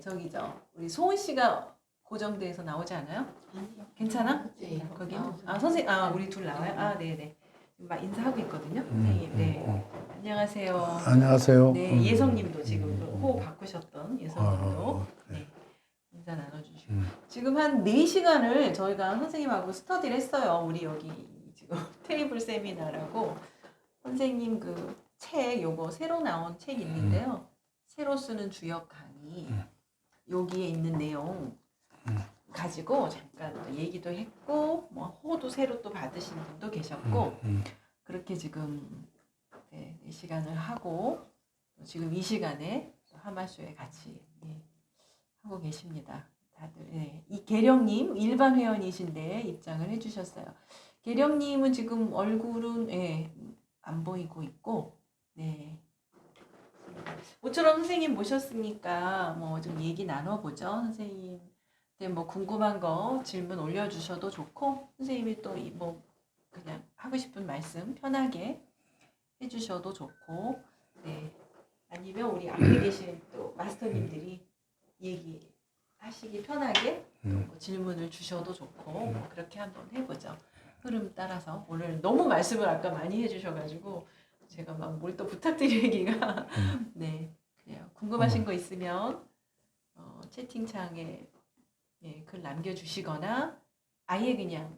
중에 우리 소은 씨가 고정돼서 나오지 않아요? 괜찮아? 네. 거기? 선생님, 우리 둘 나와요? 네네. 막 인사하고 있거든요, 선생님. 네. 안녕하세요. 안녕하세요. 네, 예성님도 지금 호흡 바꾸셨던 예성님도 네. 네, 인사 나눠주시고 지금 한 4시간을 저희가 선생님하고 스터디를 했어요. 우리 여기 지금 테이블 세미나라고 선생님 그 책 요거 새로 나온 책 있는데요. 새로 쓰는 주역 강의 여기에 있는 내용 가지고 잠깐 또 얘기도 했고 뭐 호도 새로 또 받으신 분도 계셨고 그렇게 지금 네, 4시간을 하고 지금 이 시간에 하마쇼에 같이 하고 계십니다. 다들 이 계령님 일반 회원이신데 입장을 해주셨어요. 계령님은 지금 얼굴은 안 보이고 있고 모처럼 선생님 모셨으니까 뭐 좀 얘기 나눠보죠. 선생님한테 뭐 궁금한 거 질문 올려주셔도 좋고 선생님이 또 뭐 그냥 하고 싶은 말씀 편하게 해주셔도 좋고 아니면 우리 앞에 계신 또 마스터님들이 얘기하시기 편하게 또 질문을 주셔도 좋고 뭐 그렇게 한번 해보죠. 흐름 따라서 오늘 너무 말씀을 아까 많이 해주셔가지고 제가 막 뭘 또 부탁드리기가 그래요. 궁금하신 거 있으면 채팅창에 글 남겨주시거나 아예 그냥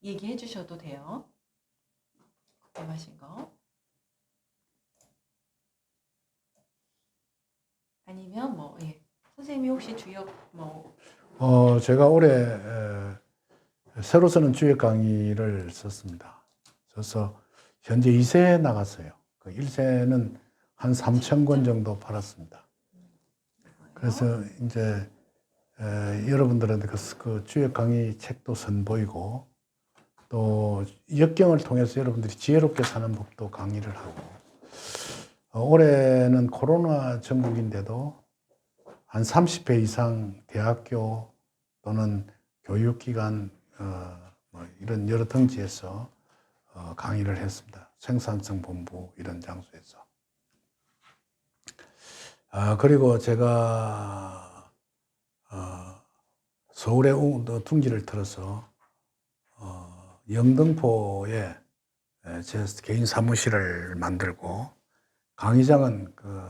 얘기해 주셔도 돼요. 궁금하신 거 아니면 뭐 선생님이 혹시 주역 뭐 제가 올해 새로 쓰는 주역 강의를 썼습니다. 그래서 현재 2세 나갔어요. 그 1세는 한 3,000권 정도 팔았습니다. 그래서 이제 여러분들한테 그 주역 강의 책도 선보이고 또 역경을 통해서 여러분들이 지혜롭게 사는 법도 강의를 하고 올해는 코로나 전국인데도 한 30회 이상 대학교 또는 교육기관 뭐 이런 여러 등지에서 강의를 했습니다. 생산성 본부 이런 장소에서. 그리고 제가 서울에 둥지를 틀어서 영등포에 제 개인 사무실을 만들고 강의장은 그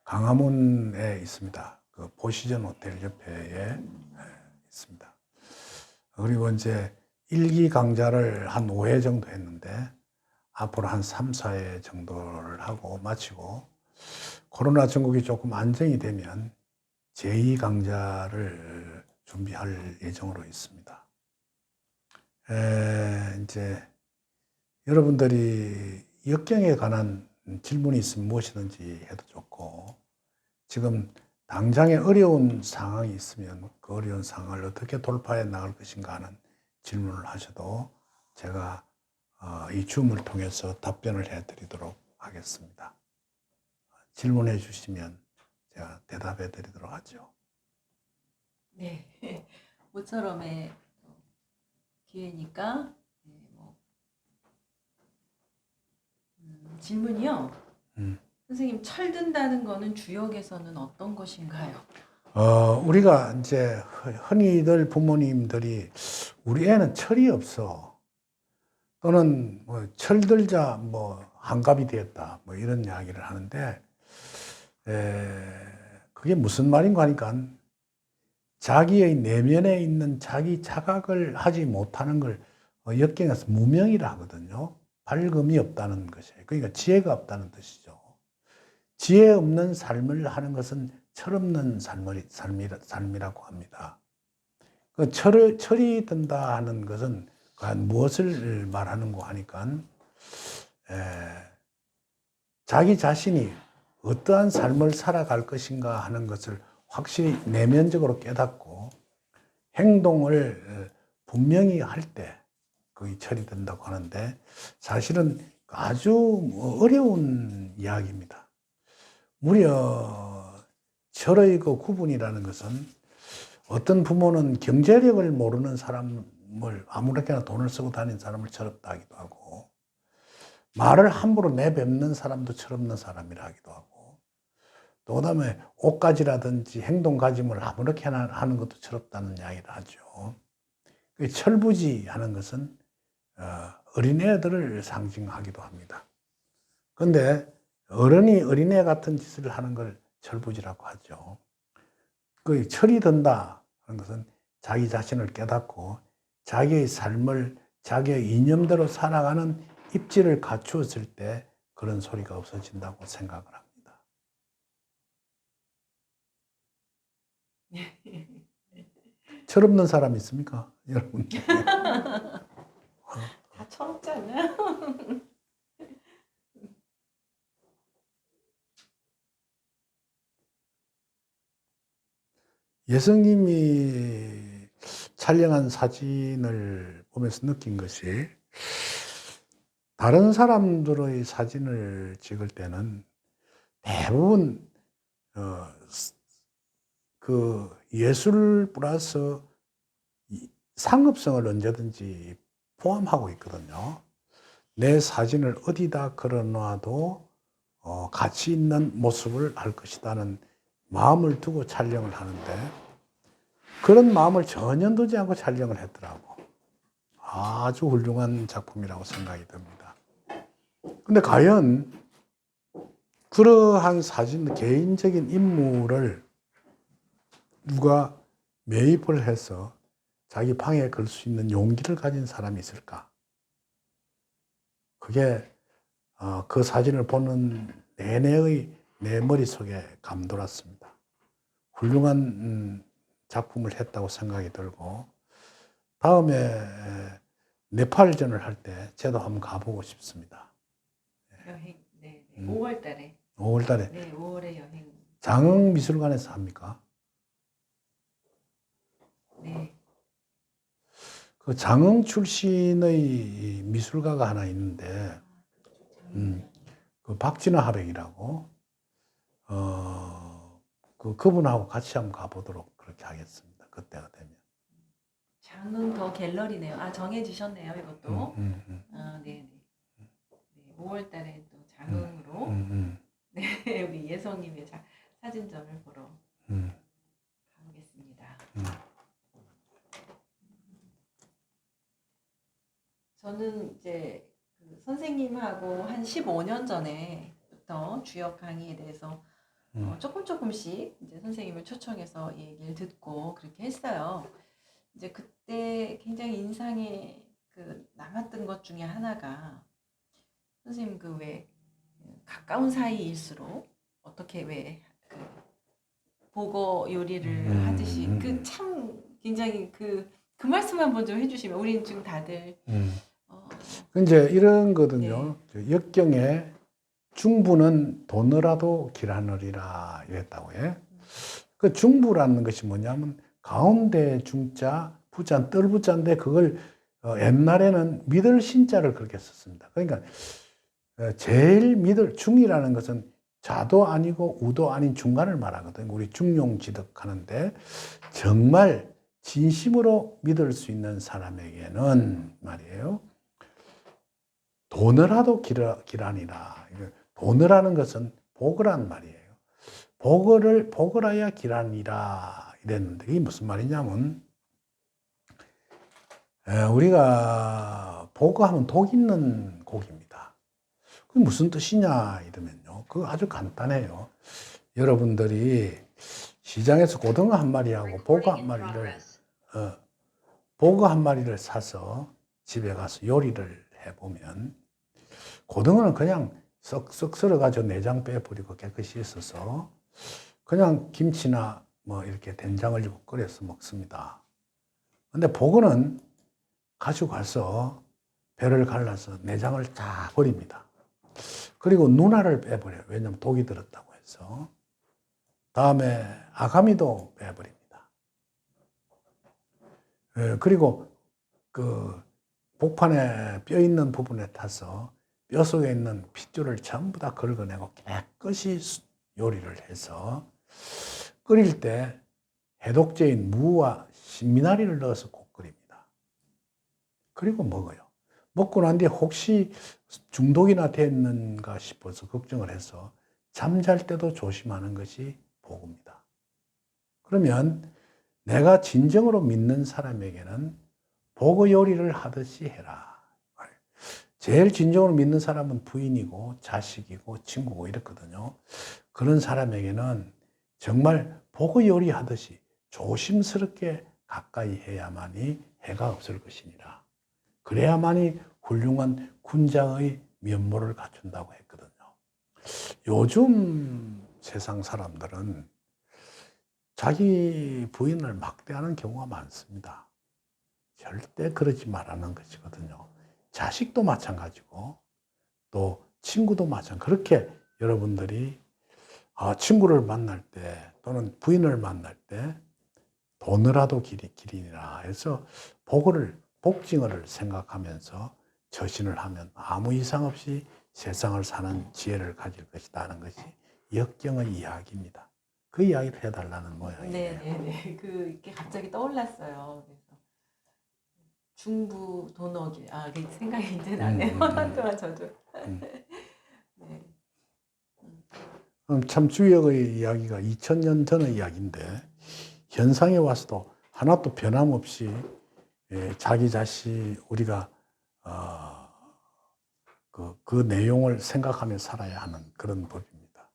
강화문에 있습니다. 그 포시전 호텔 옆에 있습니다. 그리고 이제 1기 강좌를 한 5회 정도 했는데 앞으로 한 3, 4회 정도를 하고 마치고 코로나 전국이 조금 안정이 되면 제2 강좌를 준비할 예정으로 있습니다. 이제 여러분들이 역경에 관한 질문이 있으면 무엇이든지 해도 좋고 지금 당장에 어려운 상황이 있으면 그 어려운 상황을 어떻게 돌파해 나갈 것인가 하는 질문을 하셔도 제가 이 줌을 통해서 답변을 해드리도록 하겠습니다. 질문해 주시면 제가 대답해 드리도록 하죠. 네, 모처럼의 기회니까 질문이요. 선생님 철든다는 거는 주역에서는 어떤 것인가요? 우리가 이제 흔히들 부모님들이 우리 애는 철이 없어 또는 뭐 철들자 뭐 한갑이 되었다 뭐 이런 이야기를 하는데 그게 무슨 말인가 하니까 자기의 내면에 있는 자기 자각을 하지 못하는 걸 역경에서 무명이라 하거든요. 밝음이 없다는 것이에요. 그러니까 지혜가 없다는 뜻이죠. 지혜 없는 삶을 하는 것은 철없는 삶이라고 합니다. 그 철이 든다 하는 것은 과연 무엇을 말하는고 하니까 자기 자신이 어떠한 삶을 살아갈 것인가 하는 것을 확실히 내면적으로 깨닫고 행동을 분명히 할 때 그게 철이 든다고 하는데 사실은 아주 어려운 이야기입니다. 무려 철의 그 구분이라는 것은 어떤 부모는 경제력을 모르는 사람을 아무렇게나 돈을 쓰고 다니는 사람을 철없다 하기도 하고 말을 함부로 내뱉는 사람도 철없는 사람이라 하기도 하고 또 그다음에 옷가지라든지 행동가짐을 아무렇게 하는 것도 철없다는 이야기를 하죠. 그 철부지 하는 것은 어린애들을 상징하기도 합니다. 그런데 어른이 어린애 같은 짓을 하는 걸 철부지라고 하죠. 그 철이 든다 하는 것은 자기 자신을 깨닫고 자기의 삶을 자기의 이념대로 살아가는 입지를 갖추었을 때 그런 소리가 없어진다고 생각을 합니다. 철없는 사람 있습니까? 여러분. 다 철없지 않나요? 예수님이 촬영한 사진을 보면서 느낀 것이 다른 사람들의 사진을 찍을 때는 대부분 그 예술 플러스 상업성을 언제든지 포함하고 있거든요. 내 사진을 어디다 걸어놔도 가치 있는 모습을 할 것이라는 마음을 두고 촬영을 하는데 그런 마음을 전혀 두지 않고 촬영을 했더라고. 아주 훌륭한 작품이라고 생각이 듭니다. 근데 과연 그러한 사진, 개인적인 인물을 누가 매입을 해서 자기 방에 걸 수 있는 용기를 가진 사람이 있을까? 그게 그 사진을 보는 내내의 내 머릿속에 감돌았습니다. 훌륭한 작품을 했다고 생각이 들고 다음에 네팔전을 할 때 저도 한번 가보고 싶습니다. 여행, 네. 5월 달에. 5월 달에 네, 5월에 여행. 장흥미술관에서 합니까? 네. 그 장흥 출신의 미술가가 하나 있는데 그 박진화 화백이라고 그분하고 같이 한번 가보도록 그렇게 하겠습니다. 그때가 되면. 장흥 더 갤러리네요. 아, 정해지셨네요, 이것도. 아, 네, 네. 네, 5월 달에 또 장흥으로 네, 우리 예성님의 사진전을 보러 가보겠습니다. 저는 이제 그 선생님하고 한 15년 전에부터 주역 강의에 대해서 조금씩 이제 선생님을 초청해서 얘기를 듣고 그렇게 했어요. 이제 그때 굉장히 인상에 그 남았던 것 중에 하나가 선생님 그 왜 가까운 사이일수록 어떻게 왜 그 보고 요리를 하듯이 그 참 굉장히 그 말씀 한번 좀 해주시면 우리는 지금 다들 이제 이런 거든요. 역경에 중부는 도너라도 길하느리라 이랬다고 해. 그 중부라는 것이 뭐냐면 가운데 중자, 부자, 뜰부자인데 그걸 옛날에는 믿을 신자를 그렇게 썼습니다. 그러니까 제일 믿을 중이라는 것은 좌도 아니고 우도 아닌 중간을 말하거든요. 우리 중용지덕하는데 정말 진심으로 믿을 수 있는 사람에게는 말이에요. 도너라도 길하니라. 도너라는 것은 복이란 말이에요. 복을하야 길하니라 이랬는데 이게 무슨 말이냐면 우리가 복하면 독 있는 고기입니다. 그게 무슨 뜻이냐 이러면요. 그거 아주 간단해요. 여러분들이 시장에서 고등어 한 마리하고 보거 한 마리를 사서 집에 가서 요리를 해보면 고등어는 그냥 썩썩 썰어가지고 내장 빼버리고 깨끗이 씻어서 그냥 김치나 뭐 이렇게 된장을 넣고 끓여서 먹습니다. 근데 보거는 가지고 가서 배를 갈라서 내장을 다 버립니다. 그리고 누나를 빼버려요. 왜냐하면 독이 들었다고 해서. 다음에 아가미도 빼버립니다. 그리고 그 복판에 뼈 있는 부분에 타서 뼈 속에 있는 핏줄을 전부 다 긁어내고 깨끗이 요리를 해서 끓일 때 해독제인 무와 신미나리를 넣어서 꼭 끓입니다. 그리고 먹어요. 먹고 난 뒤에 혹시 중독이나 됐는가 싶어서 걱정을 해서 잠잘 때도 조심하는 것이 복입니다. 그러면 내가 진정으로 믿는 사람에게는 복의 요리를 하듯이 해라. 제일 진정으로 믿는 사람은 부인이고 자식이고 친구고 이렇거든요. 그런 사람에게는 정말 복의 요리 하듯이 조심스럽게 가까이 해야만이 해가 없을 것이니라. 그래야만이 훌륭한 군자의 면모를 갖춘다고 했거든요. 요즘 세상 사람들은 자기 부인을 막대하는 경우가 많습니다. 절대 그러지 말라는 것이거든요. 자식도 마찬가지고 또 친구도 마찬가지. 그렇게 여러분들이 친구를 만날 때 또는 부인을 만날 때 돈으라도 기리니라 해서 복징어를 생각하면서 처신을 하면 아무 이상 없이 세상을 사는 지혜를 가질 것이다 하는 것이 역경의 이야기입니다. 그 이야기를 해달라는 모양이에요. 네네네. 그게 갑자기 떠올랐어요. 그래서 중부 돈어길. 그 생각이 이제 나네요. 한동안 저도. 네. 참 주역의 이야기가 2000년 전의 이야기인데 현상에 와서도 하나도 변함없이 자기 자신 우리가 그 내용을 생각하며 살아야 하는 그런 법입니다.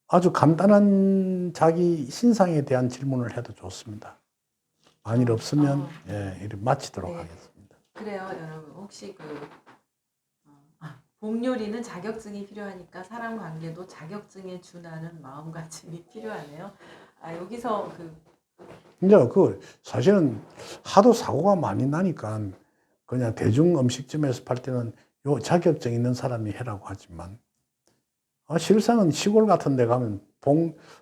아주 간단한 자기 신상에 대한 질문을 해도 좋습니다. 만일 없으면 이렇게 마치도록 하겠습니다. 그래요, 여러분. 혹시 복요리는 자격증이 필요하니까 사람 관계도 자격증에 준하는 마음가짐이 필요하네요. 여기서 이제 사실은 하도 사고가 많이 나니까 그냥 대중 음식점에서 팔 때는 요 자격증 있는 사람이 해라고 하지만 실상은 시골 같은 데 가면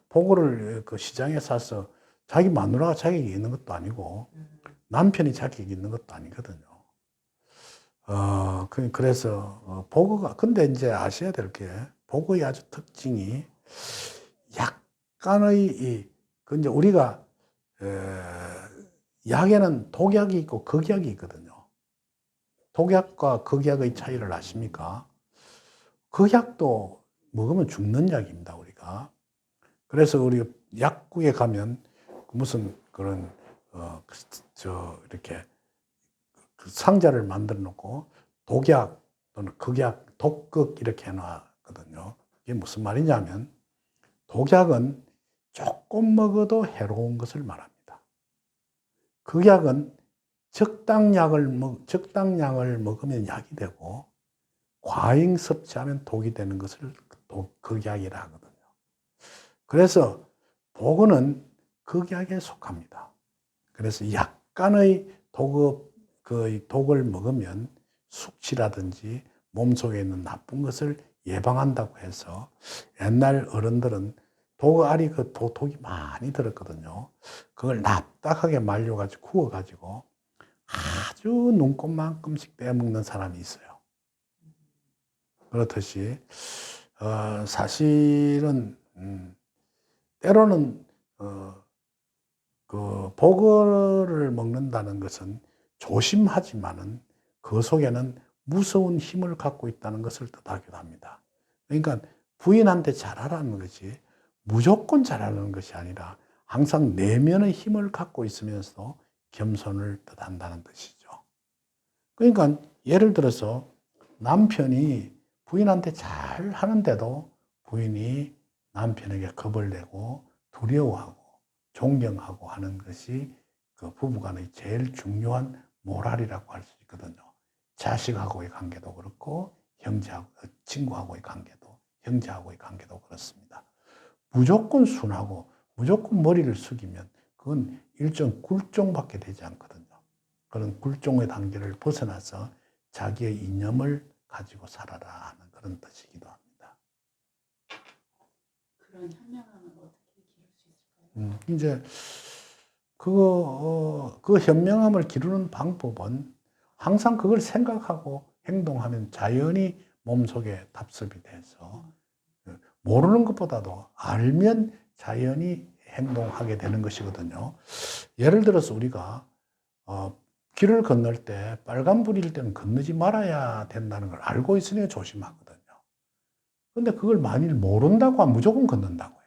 보고를 그 시장에 사서 자기 마누라가 자격이 있는 것도 아니고 남편이 자격이 있는 것도 아니거든요. 그래서 보고가 근데 이제 아셔야 될 게 보고의 아주 특징이 약간의 이제 우리가 약에는 독약이 있고 극약이 있거든요. 독약과 극약의 차이를 아십니까? 극약도 먹으면 죽는 약입니다, 우리가. 그래서 우리 약국에 가면 무슨 그런 이렇게 그 상자를 만들어 놓고 독약 또는 극약, 독극 이렇게 해놨거든요. 이게 무슨 말이냐면 독약은 조금 먹어도 해로운 것을 말합니다. 극약은 적당량을 먹으면 약이 되고 과잉 섭취하면 독이 되는 것을 극약이라 하거든요. 그래서 복은 극약에 속합니다. 그래서 약간의 독을 먹으면 숙취라든지 몸속에 있는 나쁜 것을 예방한다고 해서 옛날 어른들은 독알이 독이 많이 들었거든요. 그걸 납작하게 말려가지고 구워가지고 아주 눈곱만큼씩 빼먹는 사람이 있어요. 그렇듯이 사실은 때로는 그 보거를 먹는다는 것은 조심하지만은 그 속에는 무서운 힘을 갖고 있다는 것을 뜻하기도 합니다. 그러니까 부인한테 잘하라는 것이 무조건 잘하는 것이 아니라 항상 내면의 힘을 갖고 있으면서도 겸손을 뜻한다는 뜻이죠. 그러니까 예를 들어서 남편이 부인한테 잘 하는데도 부인이 남편에게 겁을 내고 두려워하고 존경하고 하는 것이 그 부부간의 제일 중요한 모랄이라고 할 수 있거든요. 자식하고의 관계도 그렇고 친구하고의 관계도, 형제하고의 관계도 그렇습니다. 무조건 순하고 무조건 머리를 숙이면 그건 일종 굴종밖에 되지 않거든요. 그런 굴종의 단계를 벗어나서 자기의 이념을 가지고 살아라 하는 그런 뜻이기도 합니다. 그런 현명함을 어떻게 기를 수 있을까요? 이제 그 현명함을 기르는 방법은 항상 그걸 생각하고 행동하면 자연히 몸속에 답습이 돼서 모르는 것보다도 알면 자연히 행동하게 되는 것이거든요. 예를 들어서 우리가 길을 건널 때 빨간불일 때는 건너지 말아야 된다는 걸 알고 있으니까 조심하거든요. 근데 그걸 만일 모른다고 하면 무조건 걷는다고요.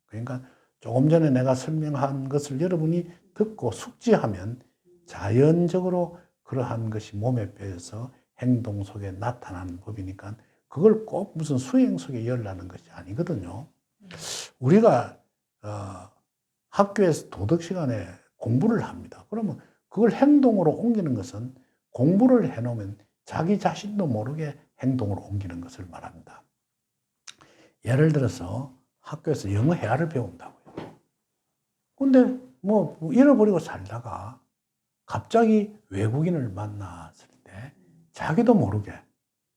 그러니까 조금 전에 내가 설명한 것을 여러분이 듣고 숙지하면 자연적으로 그러한 것이 몸에 배어서 행동 속에 나타나는 법이니까 그걸 꼭 무슨 수행 속에 열라는 것이 아니거든요. 우리가 학교에서 도덕 시간에 공부를 합니다. 그러면 그걸 행동으로 옮기는 것은 공부를 해놓으면 자기 자신도 모르게 행동으로 옮기는 것을 말합니다. 예를 들어서 학교에서 영어 회화를 배운다고요. 근데 뭐 잃어버리고 살다가 갑자기 외국인을 만났을 때 자기도 모르게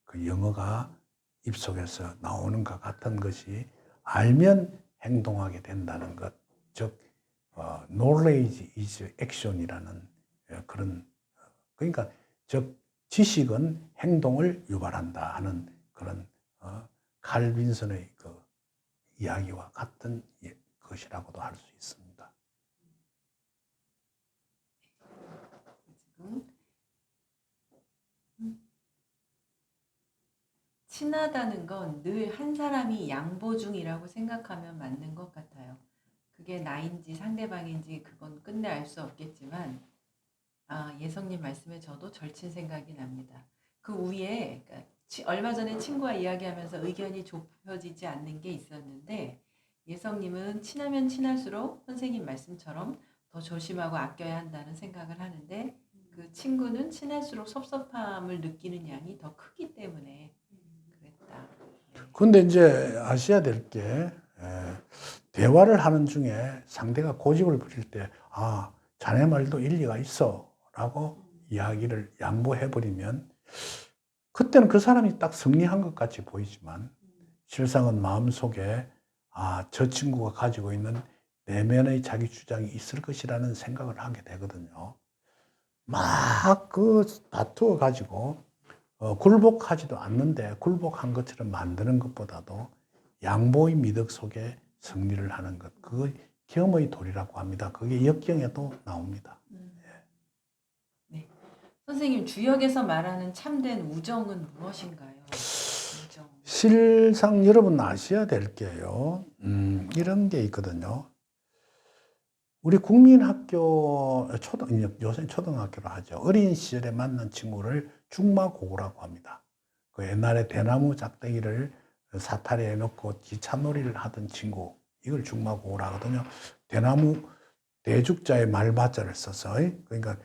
그 영어가 입속에서 나오는 것 같은 것이 알면 행동하게 된다는 것, 즉 knowledge is action이라는 그런, 그러니까 즉 지식은 행동을 유발한다 하는 그런 칼빈슨의 그 이야기와 같은 것이라고도 할 수 있습니다. 친하다는 건 늘 한 사람이 양보 중이라고 생각하면 맞는 것 같아요. 그게 나인지 상대방인지 그건 끝내 알 수 없겠지만 예성님 말씀에 저도 절친 생각이 납니다. 그 위에 그러니까 얼마 전에 친구와 이야기하면서 의견이 좁혀지지 않는 게 있었는데 예성님은 친하면 친할수록 선생님 말씀처럼 더 조심하고 아껴야 한다는 생각을 하는데 그 친구는 친할수록 섭섭함을 느끼는 양이 더 크기 때문에 그랬다. 근데 이제 아셔야 될 게, 대화를 하는 중에 상대가 고집을 부릴 때, 자네 말도 일리가 있어. 라고 이야기를 양보해버리면, 그때는 그 사람이 딱 승리한 것 같이 보이지만, 실상은 마음속에, 저 친구가 가지고 있는 내면의 자기 주장이 있을 것이라는 생각을 하게 되거든요. 막 그 다투어 가지고, 굴복하지도 않는데 굴복한 것처럼 만드는 것보다도 양보의 미덕 속에 승리를 하는 것, 그걸 겸의 도리라고 합니다. 그게 역경에도 나옵니다. 네. 선생님, 주역에서 말하는 참된 우정은 무엇인가요? 우정. 실상 여러분 아셔야 될 게요. 이런 게 있거든요. 우리 국민학교, 요새 초등학교로 하죠. 어린 시절에 만난 친구를 중마고우라고 합니다. 그 옛날에 대나무 짝대기를 사다리에 넣고 기차놀이를 하던 친구, 이걸 중마고우라 하거든요. 대나무 대죽자에 말바자를 써서, 그러니까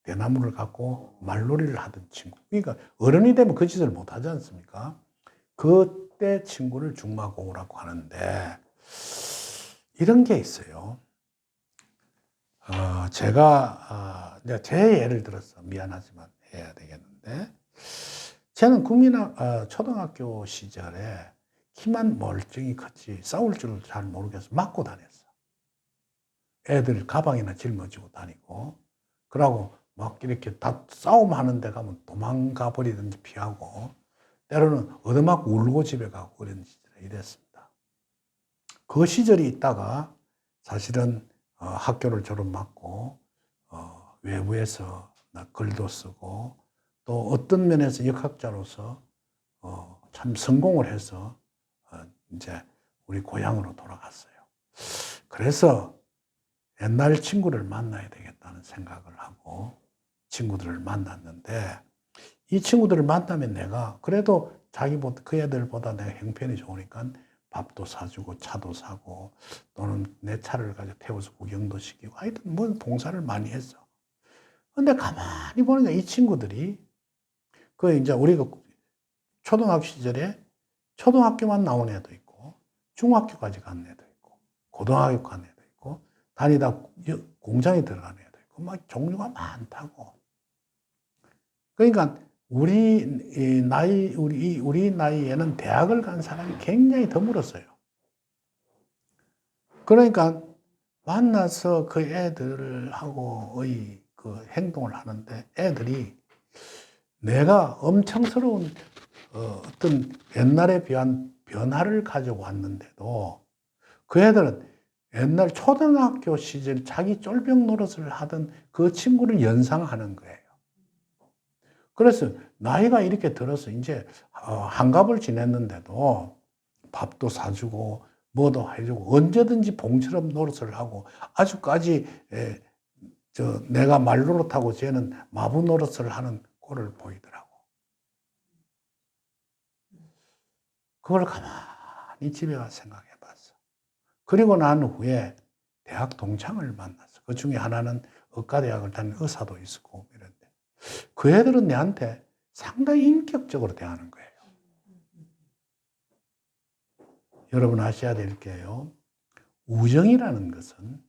대나무를 갖고 말놀이를 하던 친구. 그러니까 어른이 되면 그 짓을 못 하지 않습니까? 그때 친구를 중마고우라고 하는데, 이런 게 있어요. 제가 이제 제 예를 들어서 미안하지만 해야 되겠는데, 저는 초등학교 시절에 키만 멀쩡히 컸지 싸울 줄을 잘 모르겠어 맞고 다녔어. 애들 가방이나 짊어지고 다니고, 그러고 막 이렇게 다 싸움하는 데 가면 도망가 버리든지 피하고, 때로는 얻어맞고 울고 집에 가고 그런 시절에 이랬습니다. 그 시절이 있다가 사실은 학교를 졸업하고 외부에서 글도 쓰고 또 어떤 면에서 역학자로서 참 성공을 해서 이제 우리 고향으로 돌아갔어요. 그래서 옛날 친구를 만나야 되겠다는 생각을 하고 친구들을 만났는데, 이 친구들을 만나면 내가 그래도 그 애들보다 내가 형편이 좋으니까 밥도 사주고 차도 사고 또는 내 차를 가지고 태워서 구경도 시키고 하여튼 뭐 봉사를 많이 했어. 근데 가만히 보니까 이 친구들이 이제 우리가 초등학교 시절에 초등학교만 나온 애도 있고 중학교까지 간 애도 있고 고등학교 간 애도 있고 다니다 공장에 들어간 애도 있고 막 종류가 많다고. 그러니까 우리 나이에는 대학을 간 사람이 굉장히 드물었어요. 그러니까 만나서 그 애들하고의 그 행동을 하는데 애들이 내가 엄청스러운 어떤 옛날에 비한 변화를 가지고 왔는데도 그 애들은 옛날 초등학교 시절 자기 쫄병 노릇을 하던 그 친구를 연상하는 거예요. 그래서 나이가 이렇게 들어서 이제 한갑을 지냈는데도 밥도 사주고 뭐도 해주고 언제든지 봉처럼 노릇을 하고 아주까지 내가 말 노릇하고 쟤는 마부 노릇을 하는 꼴을 보이더라고. 그걸 가만히 집에 가서 생각해 봤어. 그리고 난 후에 대학 동창을 만났어. 그 중에 하나는 의과대학을 다니는 의사도 있었고 이런데 그 애들은 내한테 상당히 인격적으로 대하는 거예요. 여러분 아셔야 될 게요. 우정이라는 것은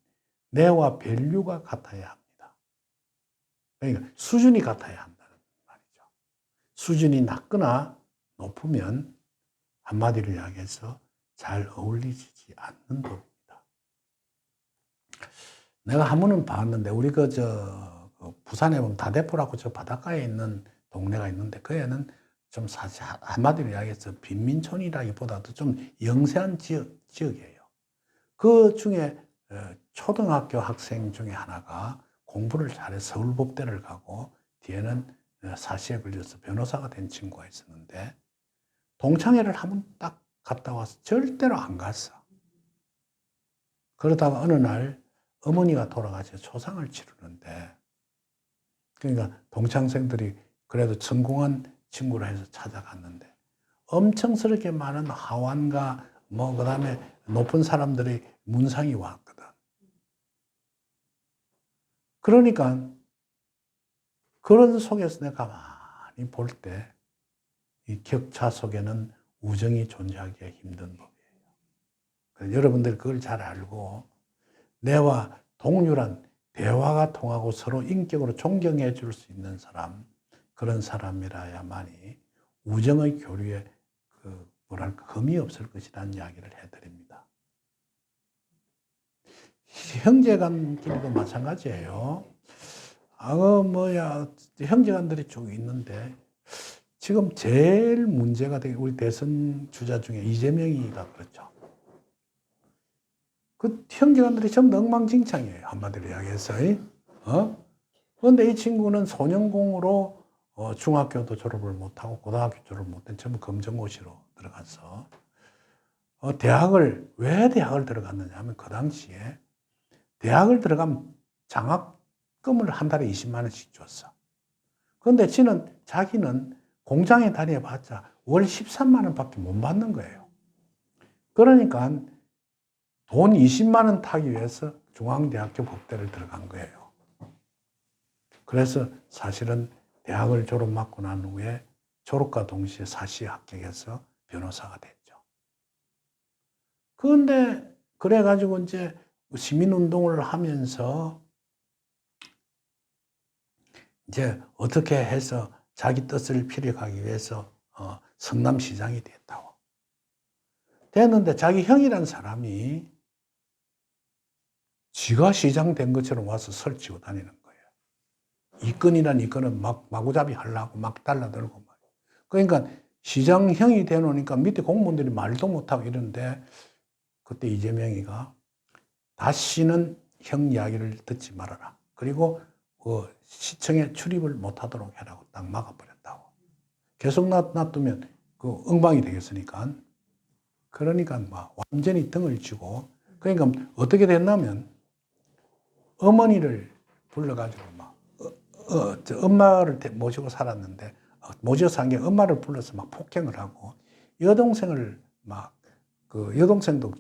내와 밸류가 같아야 합니다. 그러니까 수준이 같아야 한다는 말이죠. 수준이 낮거나 높으면 한마디로 이야기해서 잘 어울리지 않는 법입니다. 내가 한 번은 봤는데 우리 부산에 보면 다대포라고 저 바닷가에 있는 동네가 있는데 그 애는 좀 사실 한마디로 이야기해서 빈민촌이라기보다도 좀 영세한 지역이에요. 그 중에 초등학교 학생 중에 하나가 공부를 잘해서 서울법대를 가고 뒤에는 사시에 걸려서 변호사가 된 친구가 있었는데 동창회를 한 번 딱 갔다 와서 절대로 안 갔어. 그러다가 어느 날 어머니가 돌아가셔서 초상을 치르는데 그러니까 동창생들이 그래도 성공한 친구라 해서 찾아갔는데 엄청스럽게 많은 하완과 그다음에 높은 사람들의 문상이 왔거든. 그러니까 그런 속에서 내가 가만히 볼 때 이 격차 속에는 우정이 존재하기가 힘든 법이에요. 여러분들 그걸 잘 알고 내와 동일한 대화가 통하고 서로 인격으로 존경해 줄 수 있는 사람, 그런 사람이라야만이 우정의 교류에 흠이 없을 것이라는 이야기를 해드립니다. 형제간끼리도 마찬가지예요. 형제간들이 쭉 있는데 지금 제일 문제가 되게 우리 대선 주자 중에 이재명이가 그렇죠. 그 형제간들이 전부 엉망진창이에요. 한마디로 이야기해서. 그런데 이 친구는 소년공으로 중학교도 졸업을 못하고 고등학교 졸업을 못한 전부 검정고시로 들어가서 왜 대학을 들어갔느냐 하면 그 당시에 대학을 들어가면 장학금을 한 달에 20만 원씩 줬어. 그런데 자기는 공장에 다녀봤자 월 13만 원밖에 못 받는 거예요. 그러니까 돈 20만 원 타기 위해서 중앙대학교 법대를 들어간 거예요. 그래서 사실은 대학을 졸업하고 난 후에 졸업과 동시에 사시에 합격해서 변호사가 됐죠. 그런데 그래가지고 이제 시민운동을 하면서 이제 어떻게 해서 자기 뜻을 피력하기 위해서 성남시장이 됐다고. 됐는데 자기 형이란 사람이 지가 시장 된 것처럼 와서 설치고 다니는 거예요. 이건은 마구잡이 하려고 막 달라들고 막. 그러니까 시장형이 되놓으니까 밑에 공무원들이 말도 못하고 이러는데 그때 이재명이가 다시는 형 이야기를 듣지 말아라. 그리고 시청에 출입을 못하도록 해라고 딱 막아버렸다고. 계속 놔두면 그 엉망이 되겠으니까. 그러니까 막 완전히 등을 쥐고 그러니까 어떻게 됐냐면 어머니를 불러가지고 막 엄마를 모시고 살았는데 모시고 산 게 엄마를 불러서 막 폭행을 하고 여동생을 막 여동생도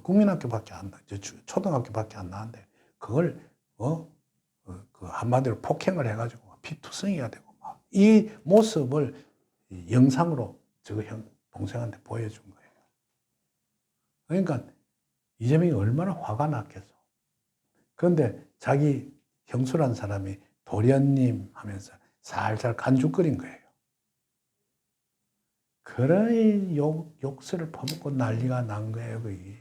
국민학교밖에 안 나, 초등학교밖에 안 나왔는데 그걸 한마디로 폭행을 해가지고 피투성이가 되고 막 이 모습을 영상으로 저 동생한테 보여준 거예요. 그러니까 이재명이 얼마나 화가 났겠어. 그런데 자기 형수란 사람이 도련님 하면서 살살 간죽거린 거예요. 그러니 욕설을 퍼붓고 난리가 난 거예요, 거의.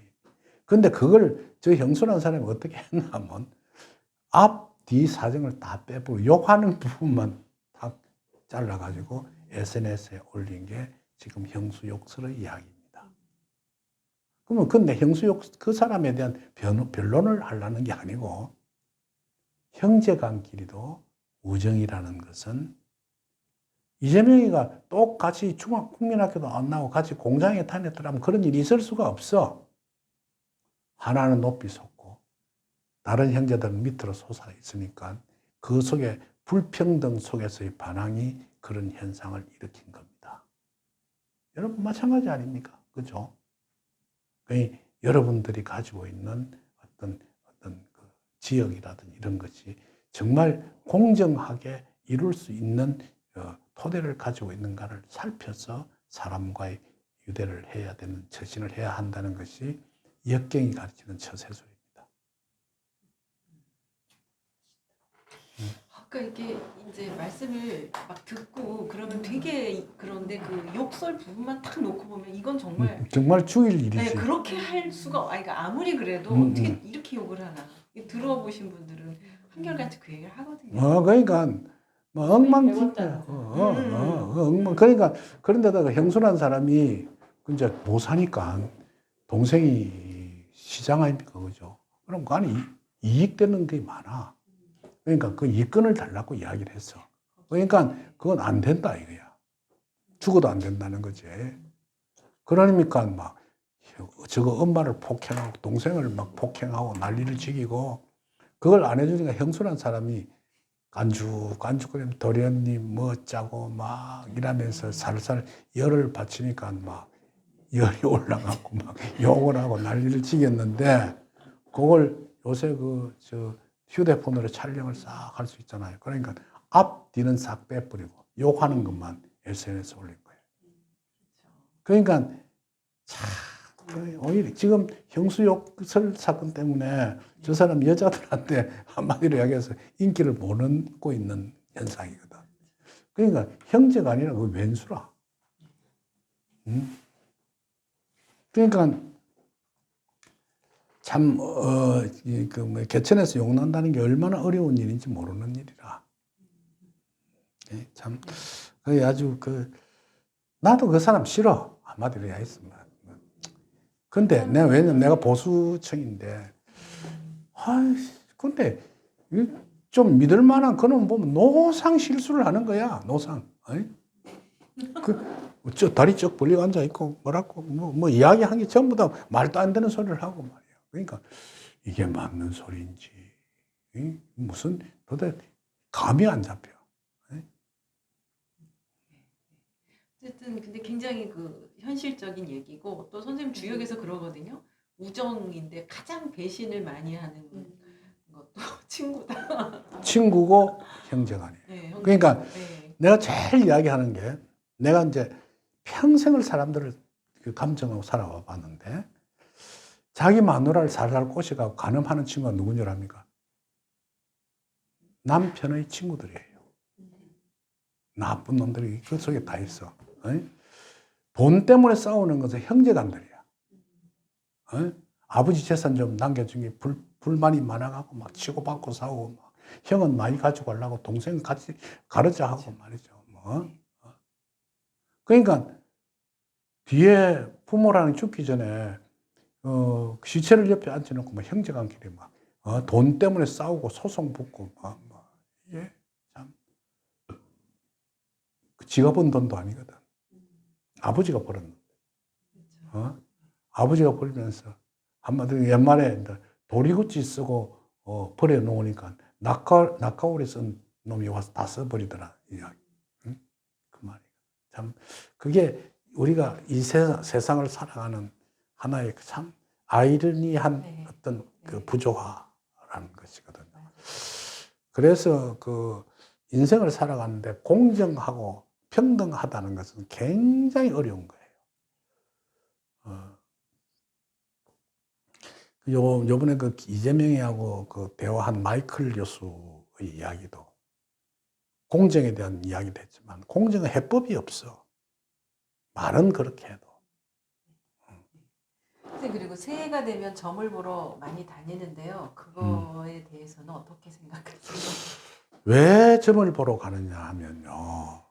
근데 그걸 저 형수란 사람이 어떻게 했냐면 앞, 뒤 사정을 다 빼고 욕하는 부분만 다 잘라가지고 SNS에 올린 게 지금 형수 욕설의 이야기입니다. 그러면 근데 그 사람에 대한 변론을 하려는 게 아니고 형제간끼리도 우정이라는 것은 이재명이가 똑같이 중학국민학교도 안 나오고 같이 공장에 다녔더라면 그런 일이 있을 수가 없어. 하나는 높이 솟고 다른 형제들은 밑으로 솟아 있으니까 그 속에 불평등 속에서의 반항이 그런 현상을 일으킨 겁니다. 여러분 마찬가지 아닙니까? 그죠? 여러분들이 가지고 있는 어떤 그 지역이라든지 이런 것이 정말 공정하게 이룰 수 있는 토대를 가지고 있는가를 살펴서 사람과의 유대를 해야 되는, 처신을 해야 한다는 것이 역경이 가르치는 처세술입니다. 아까 이게 이제 말씀을 막 듣고 그러면 되게 그런데 그 욕설 부분만 딱 놓고 보면 이건 정말 정말 죽일 일이지. 네, 그렇게 할 수가 그러니까 아무리 그래도 어떻게 이렇게 욕을 하나 들어보신 분들은 한결같이 그 얘기를 하거든요. 그러니까 뭐 엉망진창. 배웠다는 엉망. 그러니까 그런데다가 형수란 사람이 이제 못 사니까 동생이 시장 아닙니까, 그죠? 그럼 그 안에 이익되는 게 많아. 그러니까 그 이권을 달라고 이야기를 했어. 그러니까 그건 안 된다 이거야. 죽어도 안 된다는 거지. 그러니까 막 저거 엄마를 폭행하고 동생을 막 폭행하고 난리를 지기고 그걸 안 해주니까 형수란 사람이 간죽거리면 도련님 뭐 짜고 막 이러면서 살살 열을 받치니까 막 열이 올라가고 막 욕을 하고 난리를 지겠는데 그걸 요새 저 휴대폰으로 촬영을 싹 할 수 있잖아요. 그러니까 앞 뒤는 싹 빼버리고 욕하는 것만 SNS에 올린 거예요. 그러니까 참 오히려 지금 형수욕설 사건 때문에 저 사람 여자들한테 한마디로 이야기해서 인기를 못 얻고 있는 현상이거든. 그러니까 형제가 아니라 그 왼수라. 응? 그러니까 참 개천에서 욕난다는 게 얼마나 어려운 일인지 모르는 일이라. 참 아주 나도 그 사람 싫어. 한마디로 이야기했습니다. 근데 왜냐면 내가 보수층인데, 근데 좀 믿을 만한 그놈 보면 노상 실수를 하는 거야, 노상. 저 다리 쭉 벌리고 앉아 있고 뭐라고 뭐 이야기한 게 전부 다 말도 안 되는 소리를 하고 말이야. 그러니까 이게 맞는 소리인지 무슨 도대체 감이 안 잡혀. 어쨌든 근데 굉장히 그 현실적인 얘기고 또 선생님 주역에서 그러거든요. 우정인데 가장 배신을 많이 하는 것도 친구다. 친구고 형제가 아니에요. 네, 그러니까 네. 내가 제일 이야기하는 게 내가 이제 평생을 사람들을 감정하고 살아와 봤는데 자기 마누라를 살살 꼬셔가고 간음하는 친구가 누군 줄 압니까? 남편의 친구들이에요. 나쁜 놈들이 그 속에 다 있어. 돈 때문에 싸우는 것은 형제간들이야. 아버지 재산 좀 남겨준 게 불만이 많아가고 막 치고받고 싸우고 막 형은 많이 가지고 가려고 동생 같이 가르자 하고 말이죠. 그러니까 뒤에 부모랑이 죽기 전에 시체를 옆에 앉혀놓고 막 형제간끼리 막 돈 때문에 싸우고 소송 붙고 예, 참 지가 번 돈도 아니거든. 아버지가 벌었는데. 아버지가 벌면서 한마디로 옛말에 도리구찌 쓰고 버려 놓으니까 낙하오리 쓴 놈이 와서 다 써버리더라. 이야기. 응? 그 말이. 참 그게 우리가 이 세상을 살아가는 하나의 참 아이러니한 어떤 그 부조화라는 것이거든요. 그래서 그 인생을 살아가는데 공정하고 평등하다는 것은 굉장히 어려운 거예요. 요번에 그 이재명이하고 그 대화한 마이클 교수의 이야기도 공정에 대한 이야기도 했지만 공정은 해법이 없어. 말은 그렇게 해도. 그리고 새해가 되면 점을 보러 많이 다니는데요. 그거에 대해서는 어떻게 생각하세요? 왜 점을 보러 가느냐 하면요.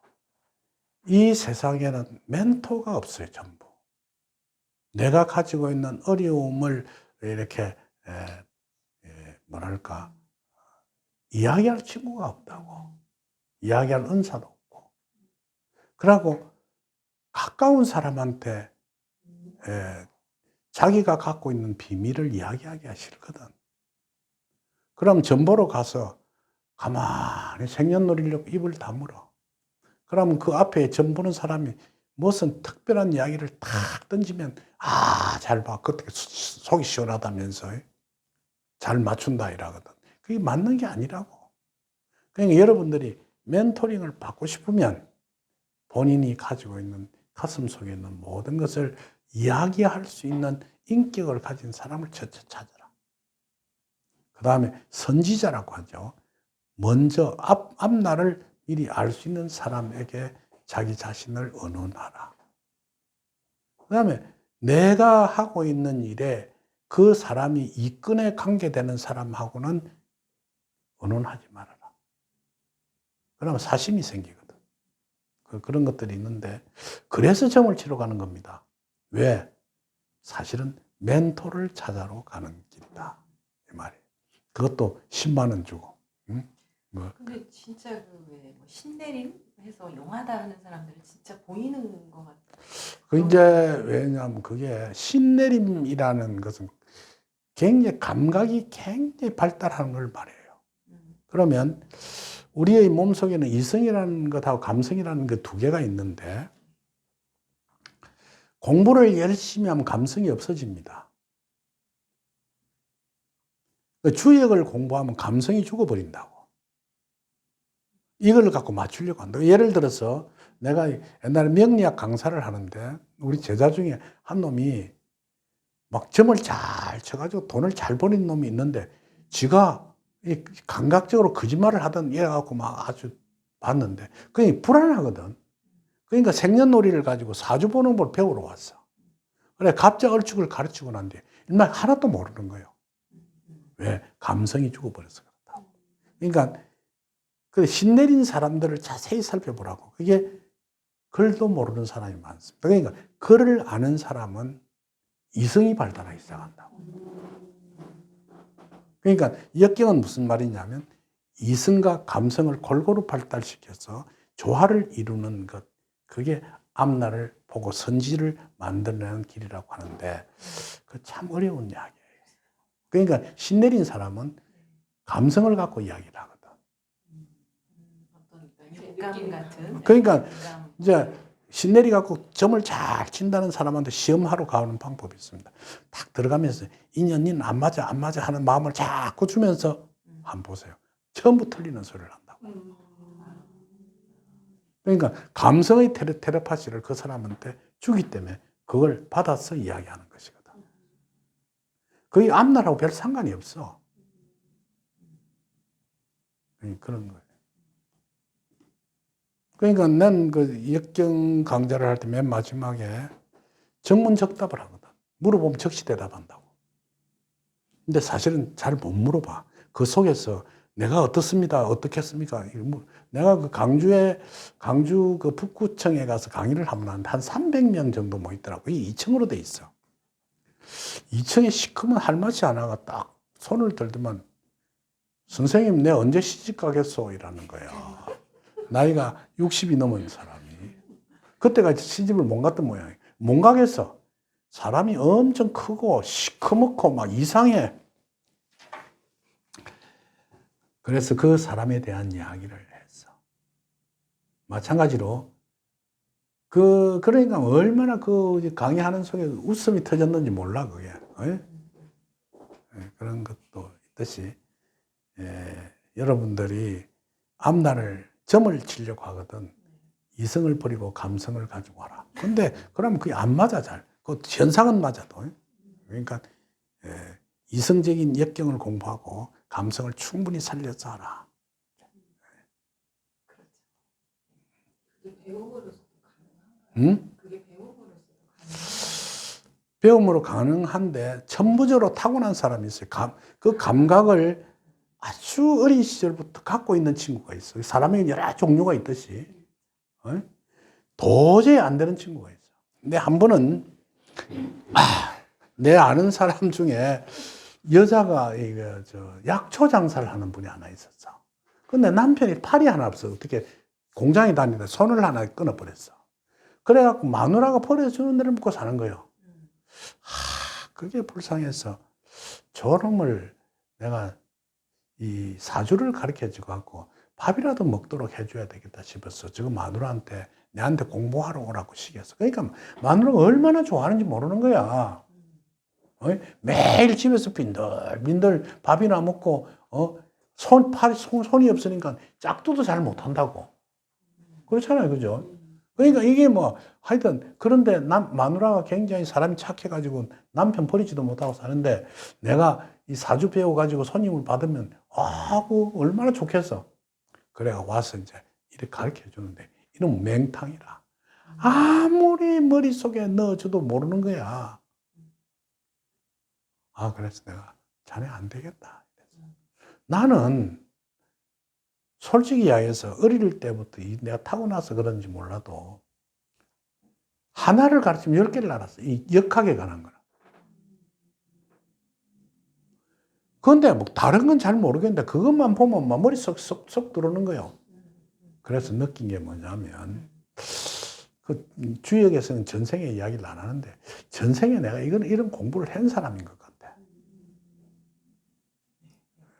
이 세상에는 멘토가 없어요, 전부. 내가 가지고 있는 어려움을 이렇게 뭐랄까 이야기할 친구가 없다고. 이야기할 은사도 없고. 그러고 가까운 사람한테 자기가 갖고 있는 비밀을 이야기하기가 싫거든. 그럼 전보로 가서 가만히 생년월일로 입을 다물어. 그러면 그 앞에 전 보는 사람이 무슨 특별한 이야기를 탁 던지면 잘 봐. 그때 속이 시원하다면서 잘 맞춘다 이라거든. 그게 맞는 게 아니라고. 그러니까 여러분들이 멘토링을 받고 싶으면 본인이 가지고 있는 가슴 속에 있는 모든 것을 이야기할 수 있는 인격을 가진 사람을 찾아라. 그 다음에 선지자라고 하죠. 먼저 앞날을 미리 알 수 있는 사람에게 자기 자신을 의논하라. 그 다음에 내가 하고 있는 일에 그 사람이 이권에 관계되는 사람하고는 의논하지 말아라. 그러면 사심이 생기거든. 그런 것들이 있는데, 그래서 점을 치러 가는 겁니다. 왜? 사실은 멘토를 찾아러 가는 길이다. 이 말이에요. 그것도 10만 원 주고. 응? 근데 진짜 그왜 뭐 신내림 해서 용하다 하는 사람들은 진짜 보이는 것 같아요. 그 이제 왜냐하면 그게 신내림이라는 것은 굉장히 감각이 굉장히 발달하는 걸 말해요. 그러면 우리의 몸속에는 이성이라는 것하고 감성이라는 그 두 개가 있는데, 공부를 열심히 하면 감성이 없어집니다. 주역을 공부하면 감성이 죽어버린다고. 이걸 갖고 맞추려고 한다. 예를 들어서 내가 옛날에 명리학 강사를 하는데 우리 제자 중에 한 놈이 막 점을 잘 쳐가지고 돈을 잘 버는 놈이 있는데, 지가 감각적으로 거짓말을 하던 이래갖고 막 아주 봤는데, 그게 불안하거든. 그러니까 생년월일을 가지고 사주보는 걸 배우러 왔어. 그래, 갑자 얼축을 가르치고 난 뒤에 일말 하나도 모르는 거예요. 왜? 감성이 죽어버려서 그렇다고. 그러니까 그 신내린 사람들을 자세히 살펴보라고. 그게 글도 모르는 사람이 많습니다. 그러니까 글을 아는 사람은 이성이 발달하기 시작한다고. 그러니까 역경은 무슨 말이냐면 이성과 감성을 골고루 발달시켜서 조화를 이루는 것, 그게 앞날을 보고 선지를 만들어내는 길이라고 하는데, 그 참 어려운 이야기예요. 그러니까 신내린 사람은 감성을 갖고 이야기를 하거든. 어떤 육감 같은. 그러니까 이제 신내리 갖고 점을 잘 친다는 사람한테 시험하러 가는 방법이 있습니다. 딱 들어가면서 인연이는 안 맞아 하는 마음을 자꾸 주면서 한번 보세요. 전부 틀리는 소리를 한다고. 그러니까 감성의 테레파시를 그 사람한테 주기 때문에 그걸 받아서 이야기하는 것이거든. 그게 앞날하고 별 상관이 없어. 그런 거예요. 그러니까 난 그 역경 강좌를 할 때 맨 마지막에 정문적답을 하거든. 물어보면 적시 대답한다고. 근데 사실은 잘 못 물어봐. 그 속에서 내가 어떻습니다, 어떻겠습니까? 내가 그 강주 그 북구청에 가서 강의를 하면 한 300명 정도 모이더라고. 이 2층으로 돼 있어. 2층에 시커먼 할맛이 하나가 딱 손을 들더만, 선생님, 내 언제 시집 가겠소? 이라는 거예요. 나이가 60이 넘은 사람이. 그때까지 시집을 못 갔던 모양이에요. 못 가겠어. 사람이 엄청 크고 시커멓고 막 이상해. 그래서 그 사람에 대한 이야기를 했어. 마찬가지로 그러니까 얼마나 그 강의하는 속에 웃음이 터졌는지 몰라, 그게. 그런 것도 있듯이, 여러분들이 앞날을 점을 치려고 하거든. 이성을 버리고 감성을 가지고 와라. 근데 그러면 그게 안 맞아, 잘. 그 현상은 맞아도. 그러니까 이성적인 역경을 공부하고 감성을 충분히 살려서 하라. 그게 배움으로서도 가능한가요? 응? 그게 배움으로서도 가능한가요? 배움으로 가능한데 천부적으로 타고난 사람이 있어요. 그 감각을 아주 어린 시절부터 갖고 있는 친구가 있어요. 사람에게 여러 종류가 있듯이. 도저히 안 되는 친구가 있어. 근데 한 번은 내 아는 사람 중에 여자가 약초 장사를 하는 분이 하나 있었어. 근데 남편이 팔이 하나 없어. 어떻게 공장에 다니는데 손을 하나 끊어버렸어. 그래갖고 마누라가 버려주는 데를 먹고 사는 거예요. 그게 불쌍해서 저놈을 내가 이 사주를 가르쳐주고 갖고 밥이라도 먹도록 해줘야 되겠다 싶었어. 지금 마누라한테 내한테 공부하러 오라고 시켰어. 그러니까 마누라가 얼마나 좋아하는지 모르는 거야. 매일 집에서 빈들빈들 밥이나 먹고 손이 없으니까 짝도도 잘 못한다고. 그렇잖아요, 그죠? 그러니까 이게 뭐 하여튼 그런데 마누라가 굉장히 사람이 착해가지고 남편 버리지도 못하고 사는데 내가 이 사주 배워가지고 손님을 받으면 그 얼마나 좋겠어. 그래가 와서 이제 이렇게 가르쳐 주는데 이런 맹탕이라 아무리 머릿속에 넣어줘도 모르는 거야. 그래서 내가 자네 안 되겠다. 나는 솔직히 이야기해서 어릴 때부터 내가 타고나서 그런지 몰라도 하나를 가르치면 10개를 알았어. 이 역학에 관한 거라. 그런데 뭐 다른 건 잘 모르겠는데 그것만 보면 막 머릿속 쏙 들어오는 거예요. 그래서 느낀 게 뭐냐면 그 주역에서는 전생의 이야기를 안 하는데 전생에 내가 이런 공부를 한 사람인 것 같아.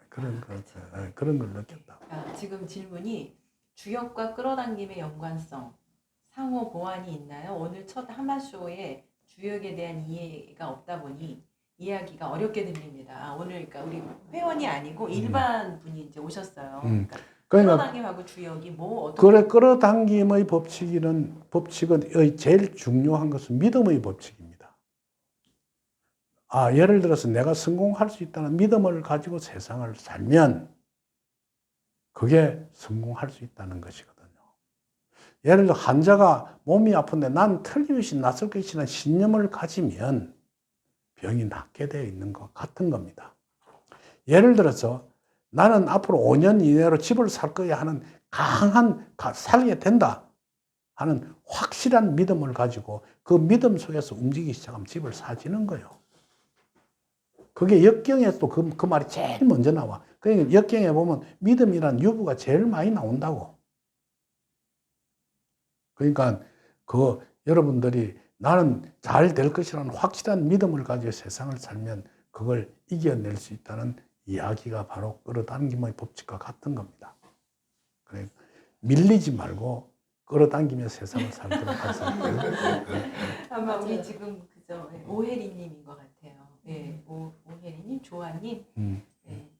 그런 걸 느꼈다. 지금 질문이 주역과 끌어당김의 연관성, 상호 보완이 있나요? 오늘 첫 하마쇼에 주역에 대한 이해가 없다 보니 이야기가 어렵게 들립니다. 오늘 그러니까 우리 회원이 아니고 일반 분이 이제 오셨어요. 그러니까 끌어당김하고 주역이 어떻게? 끌어당김의 법칙은 제일 중요한 것은 믿음의 법칙입니다. 예를 들어서 내가 성공할 수 있다는 믿음을 가지고 세상을 살면 그게 성공할 수 있다는 것이거든요. 예를 들어 환자가 몸이 아픈데 난 틀림없이 낫을 것이라는 신념을 가지면 병이 낫게 되어 있는 것 같은 겁니다. 예를 들어서 나는 앞으로 5년 이내로 집을 살 거야 하는 살게 된다 하는 확실한 믿음을 가지고 그 믿음 속에서 움직이기 시작하면 집을 사지는 거예요. 그게 역경에서도 그 말이 제일 먼저 나와. 그러니까 역경에 보면 믿음이란 유부가 제일 많이 나온다고. 그러니까 여러분들이 나는 잘 될 것이라는 확실한 믿음을 가지고 세상을 살면 그걸 이겨낼 수 있다는 이야기가 바로 끌어당김의 법칙과 같은 겁니다. 그러니까 밀리지 말고 끌어당기며 세상을 살도록 하세요. 아마 우리 지금 그죠? 오혜리님인 것 같아요. 네, 오혜리님, 조아님. 네,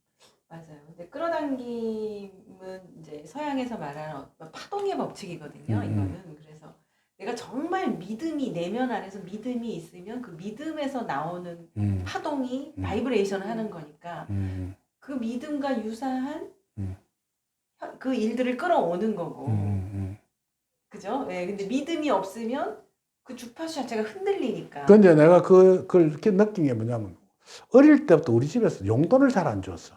맞아요. 근데 끌어당김은 이제 서양에서 말하는 어떤 파동의 법칙이거든요. 이거는 그래서 내가 정말 내면 안에서 믿음이 있으면 그 믿음에서 나오는 파동이 바이브레이션을 하는 거니까 그 믿음과 유사한 그 일들을 끌어오는 거고. 그죠? 네, 근데 믿음이 없으면 그 주파수 자체가 흔들리니까. 근데 내가 그걸 이렇게 느낀 게 뭐냐면 어릴 때부터 우리 집에서 용돈을 잘 안 줬어.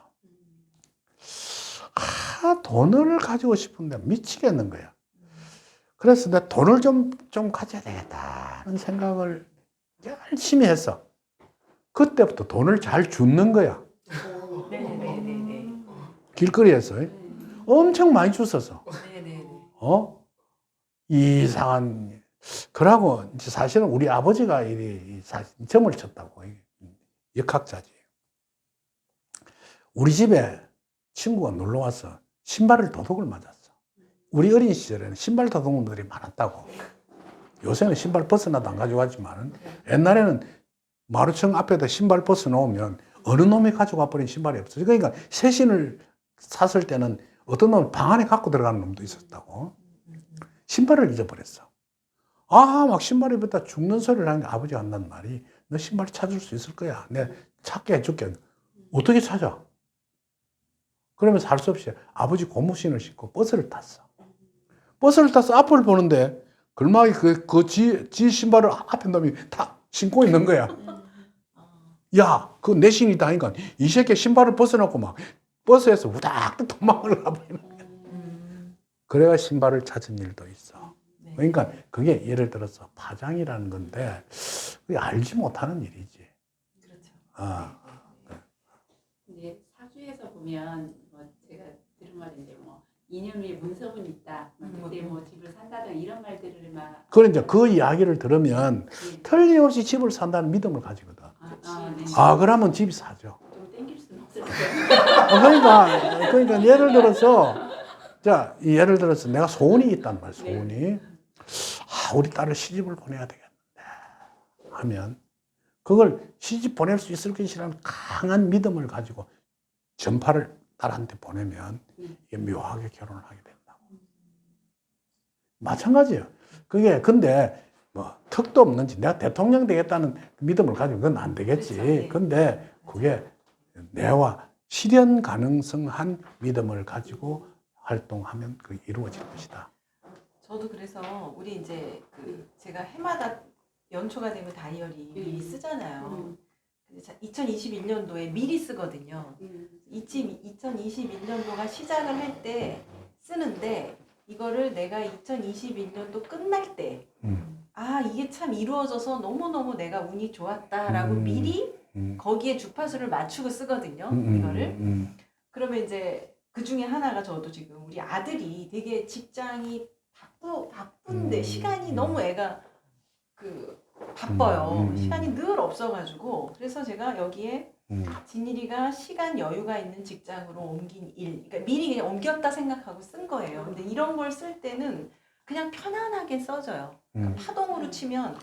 돈을 가지고 싶은데 미치겠는 거야. 그래서 내가 돈을 좀 가져야 되겠다는 생각을 열심히 했어. 그때부터 돈을 잘 줍는 거야. 네네네네. 길거리에서 엄청 많이 줬었어. 네네네. 이상한. 그러고 이제 사실은 우리 아버지가 점을 쳤다고. 역학자지. 우리 집에 친구가 놀러 와서 신발을 도둑을 맞았어. 우리 어린 시절에는 신발 도둑놈들이 많았다고. 요새는 신발 벗어나도 안 가져가지만 옛날에는 마루청 앞에다 신발 벗어놓으면 어느 놈이 가져가 버린 신발이 없어. 그러니까 새 신을 샀을 때는 어떤 놈은 방 안에 갖고 들어가는 놈도 있었다고. 신발을 잊어버렸어. 막 신발 입었다 죽는 소리를 하는 게 아버지가 한단 말이 너 신발 찾을 수 있을 거야. 내가 찾게 해줄게. 어떻게 찾아? 그러면서 할 수 없이 아버지 고무신을 신고 버스를 탔어. 버스를 타서 앞을 보는데 글막이 지 신발을 앞에 놈이 다 신고 있는 거야. 야, 그거 내 신이다 하니까 이 새끼 신발을 벗어놓고 막 버스에서 우닥 도망을 가버리는 거야. 그래야 신발을 찾은 일도 있어. 그러니까 그게 예를 들어서 파장이라는 건데 그게 알지 못하는 일이지. 그렇죠. 근데 사주에서 보면 제가 들은 말인데 이념에 문서문이 있다. 막 그때 뭐 집을 산다든 이런 말들을 막 그런 이제 그 이야기를 들으면 예. 틀림없이 집을 산다는 믿음을 가지거든. 네. 그러면 집이 사죠. 좀 땡길 수는 없을 거예요. 그러니까 예를 들어서 자, 예를 들어서 내가 소원이 있단 말이야. 소원이. 우리 딸을 시집을 보내야 되겠는데 하면 그걸 시집 보낼 수 있을 것이라는 강한 믿음을 가지고 전파를 딸한테 보내면 이게 묘하게 결혼을 하게 된다고. 마찬가지예요. 그게 근데 뭐 턱도 없는지 내가 대통령 되겠다는 믿음을 가지고 그건 안 되겠지. 그렇죠. 네. 근데 그게 내와 실현 가능성한 믿음을 가지고 활동하면 그게 이루어질 것이다. 저도 그래서 우리 이제 그 제가 해마다 연초가 되면 다이어리 미리 쓰잖아요. 2021년도에 미리 쓰거든요. 2021년도가 시작을 할 때 쓰는데 이거를 내가 2021년도 끝날 때 이게 참 이루어져서 너무너무 내가 운이 좋았다라고 미리 거기에 주파수를 맞추고 쓰거든요. 이거를. 그러면 이제 그 중에 하나가 저도 지금 우리 아들이 되게 직장이 바쁜데 시간이 너무 애가 바빠요. 시간이 늘 없어가지고 그래서 제가 여기에 진일이가 시간 여유가 있는 직장으로 옮긴 일, 그러니까 미리 그냥 옮겼다 생각하고 쓴 거예요. 근데 이런 걸 쓸 때는 그냥 편안하게 써져요. 그러니까 파동으로 치면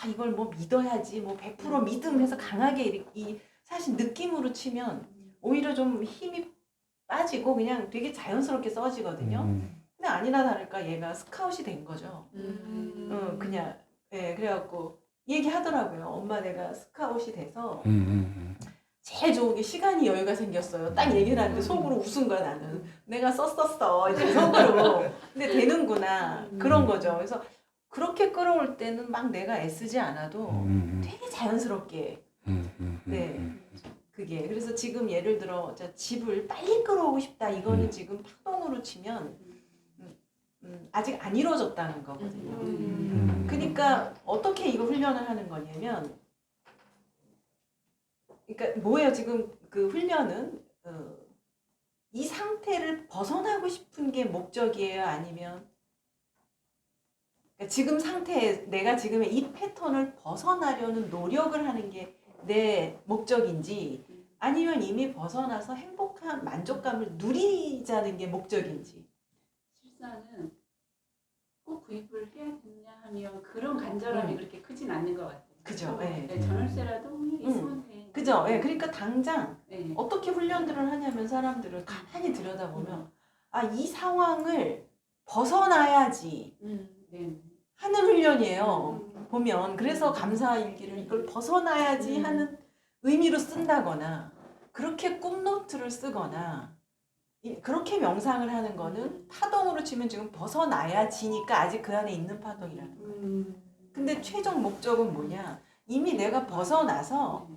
이걸 뭐 믿어야지, 뭐 100% 믿음해서 강하게 사실 느낌으로 치면 오히려 좀 힘이 빠지고 그냥 되게 자연스럽게 써지거든요. 근데 아니나 다를까 얘가 스카웃이 된 거죠. 그냥 그래갖고 얘기하더라고요. 엄마 내가 스카웃이 돼서 제일 좋은 게 시간이 여유가 생겼어요. 딱 얘기를 하는데 속으로 웃은 거야 나는. 내가 썼었어 이제 속으로. 근데 되는구나 그런 거죠. 그래서 그렇게 끌어올 때는 막 내가 애쓰지 않아도 되게 자연스럽게 그게 그래서 지금 예를 들어 집을 빨리 끌어오고 싶다 이거는 지금 파동으로 치면 아직 안 이루어졌다는 거거든요. 그러니까 어떻게 이거 훈련을 하는 거냐면 그러니까 뭐예요 지금 그 훈련은 이 상태를 벗어나고 싶은 게 목적이에요 아니면 그러니까 지금 상태에 내가 지금의 이 패턴을 벗어나려는 노력을 하는 게 내 목적인지 아니면 이미 벗어나서 행복한 만족감을 누리자는 게 목적인지. 실상은 꼭 구입을 해야 되냐 하면 그런 간절함이 그렇게 크진 않는 것 같아요. 그죠. 전월세라도 있으면 돼. 그죠. 그러니까 당장 네. 어떻게 훈련들을 하냐면 사람들을 가만히 들여다보면 이 상황을 벗어나야지 네. 하는 훈련이에요. 보면 그래서 감사일기를 이걸 벗어나야지 하는 의미로 쓴다거나 그렇게 꿈노트를 쓰거나 그렇게 명상을 하는 거는 파동으로 치면 지금 벗어나야지니까 아직 그 안에 있는 파동이라는 거예요. 근데 최종 목적은 뭐냐? 이미 내가 벗어나서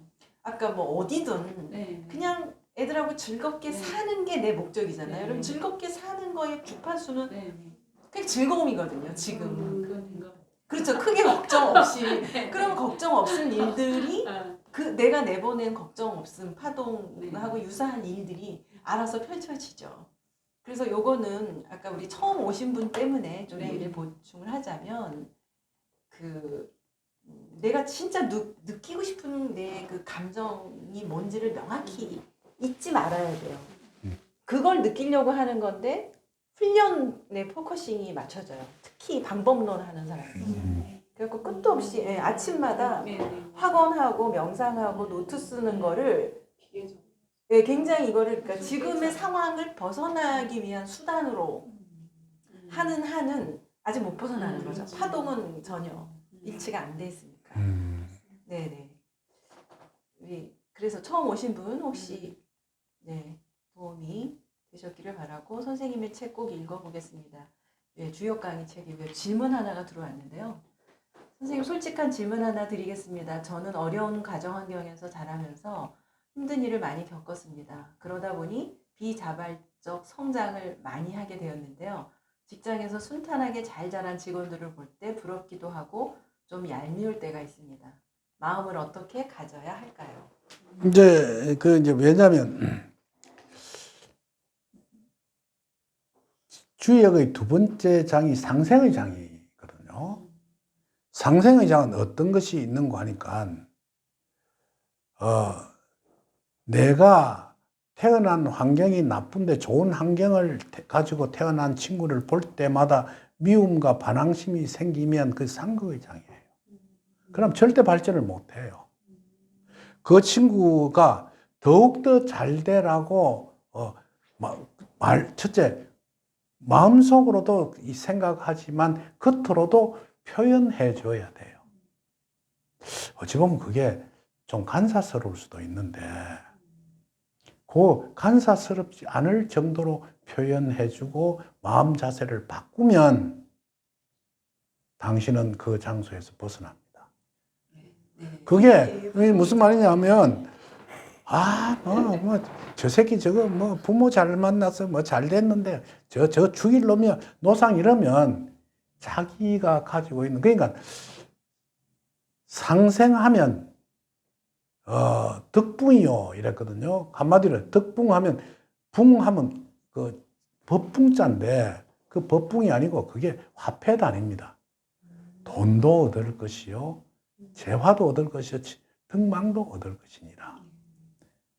아까 뭐 어디든 그냥 애들하고 즐겁게 사는 게 내 목적이잖아요. 그럼 즐겁게 사는 거의 주파수는 그게 즐거움이거든요. 지금. 그건 된 거. 그렇죠. 크게 걱정 없이. 그럼 걱정 없을 일들이 내가 내보낸 걱정 없음 파동하고 유사한 일들이 알아서 펼쳐지죠. 그래서 요거는 아까 우리 처음 오신 분 때문에 좀 얘기를 보충을 하자면 내가 진짜 느끼고 싶은 내 그 감정이 뭔지를 명확히 잊지 말아야 돼요. 그걸 느끼려고 하는 건데 훈련에 포커싱이 맞춰져요. 특히 방법론 하는 사람들. 그래서 끝도 없이 아침마다 확언하고 명상하고 노트 쓰는 거를 굉장히 이거를 그러니까 지금의 상황을 벗어나기 위한 수단으로 하는 한은 아직 못 벗어나는 거죠. 파동은 전혀 일치가 안 돼 있으니까. 네네. 그래서 처음 오신 분 혹시 도움이 되셨기를 바라고 선생님의 책 꼭 읽어보겠습니다. 주역 강의 책이고요. 질문 하나가 들어왔는데요. 선생님 솔직한 질문 하나 드리겠습니다. 저는 어려운 가정 환경에서 자라면서 힘든 일을 많이 겪었습니다. 그러다 보니 비자발적 성장을 많이 하게 되었는데요. 직장에서 순탄하게 잘 자란 직원들을 볼 때 부럽기도 하고 좀 얄미울 때가 있습니다. 마음을 어떻게 가져야 할까요? 이제 왜냐면 주역의 두 번째 장이 상생의 장이거든요. 상생의 장은 어떤 것이 있는가 하니까, 내가 태어난 환경이 나쁜데 좋은 환경을 가지고 태어난 친구를 볼 때마다 미움과 반항심이 생기면 그 상극의 장이에요. 그럼 절대 발전을 못 해요. 그 친구가 더욱더 잘 되라고, 첫째, 마음속으로도 이 생각하지만 겉으로도 표현해 줘야 돼요. 어찌 보면 그게 좀 간사스러울 수도 있는데, 그 간사스럽지 않을 정도로 표현해 주고 마음 자세를 바꾸면 당신은 그 장소에서 벗어납니다. 그게 무슨 말이냐면, 저 새끼 저거 부모 잘 만나서 잘 됐는데 저 죽일 놈이야 노상 이러면 자기가 가지고 있는, 그러니까 상생하면 덕붕이요 이랬거든요. 한마디로 덕붕하면, 붕하면 그 법붕자인데 그 법붕이 아니고 그게 화폐 단위입니다. 돈도 얻을 것이요, 재화도 얻을 것이요, 덕망도 얻을 것이니라.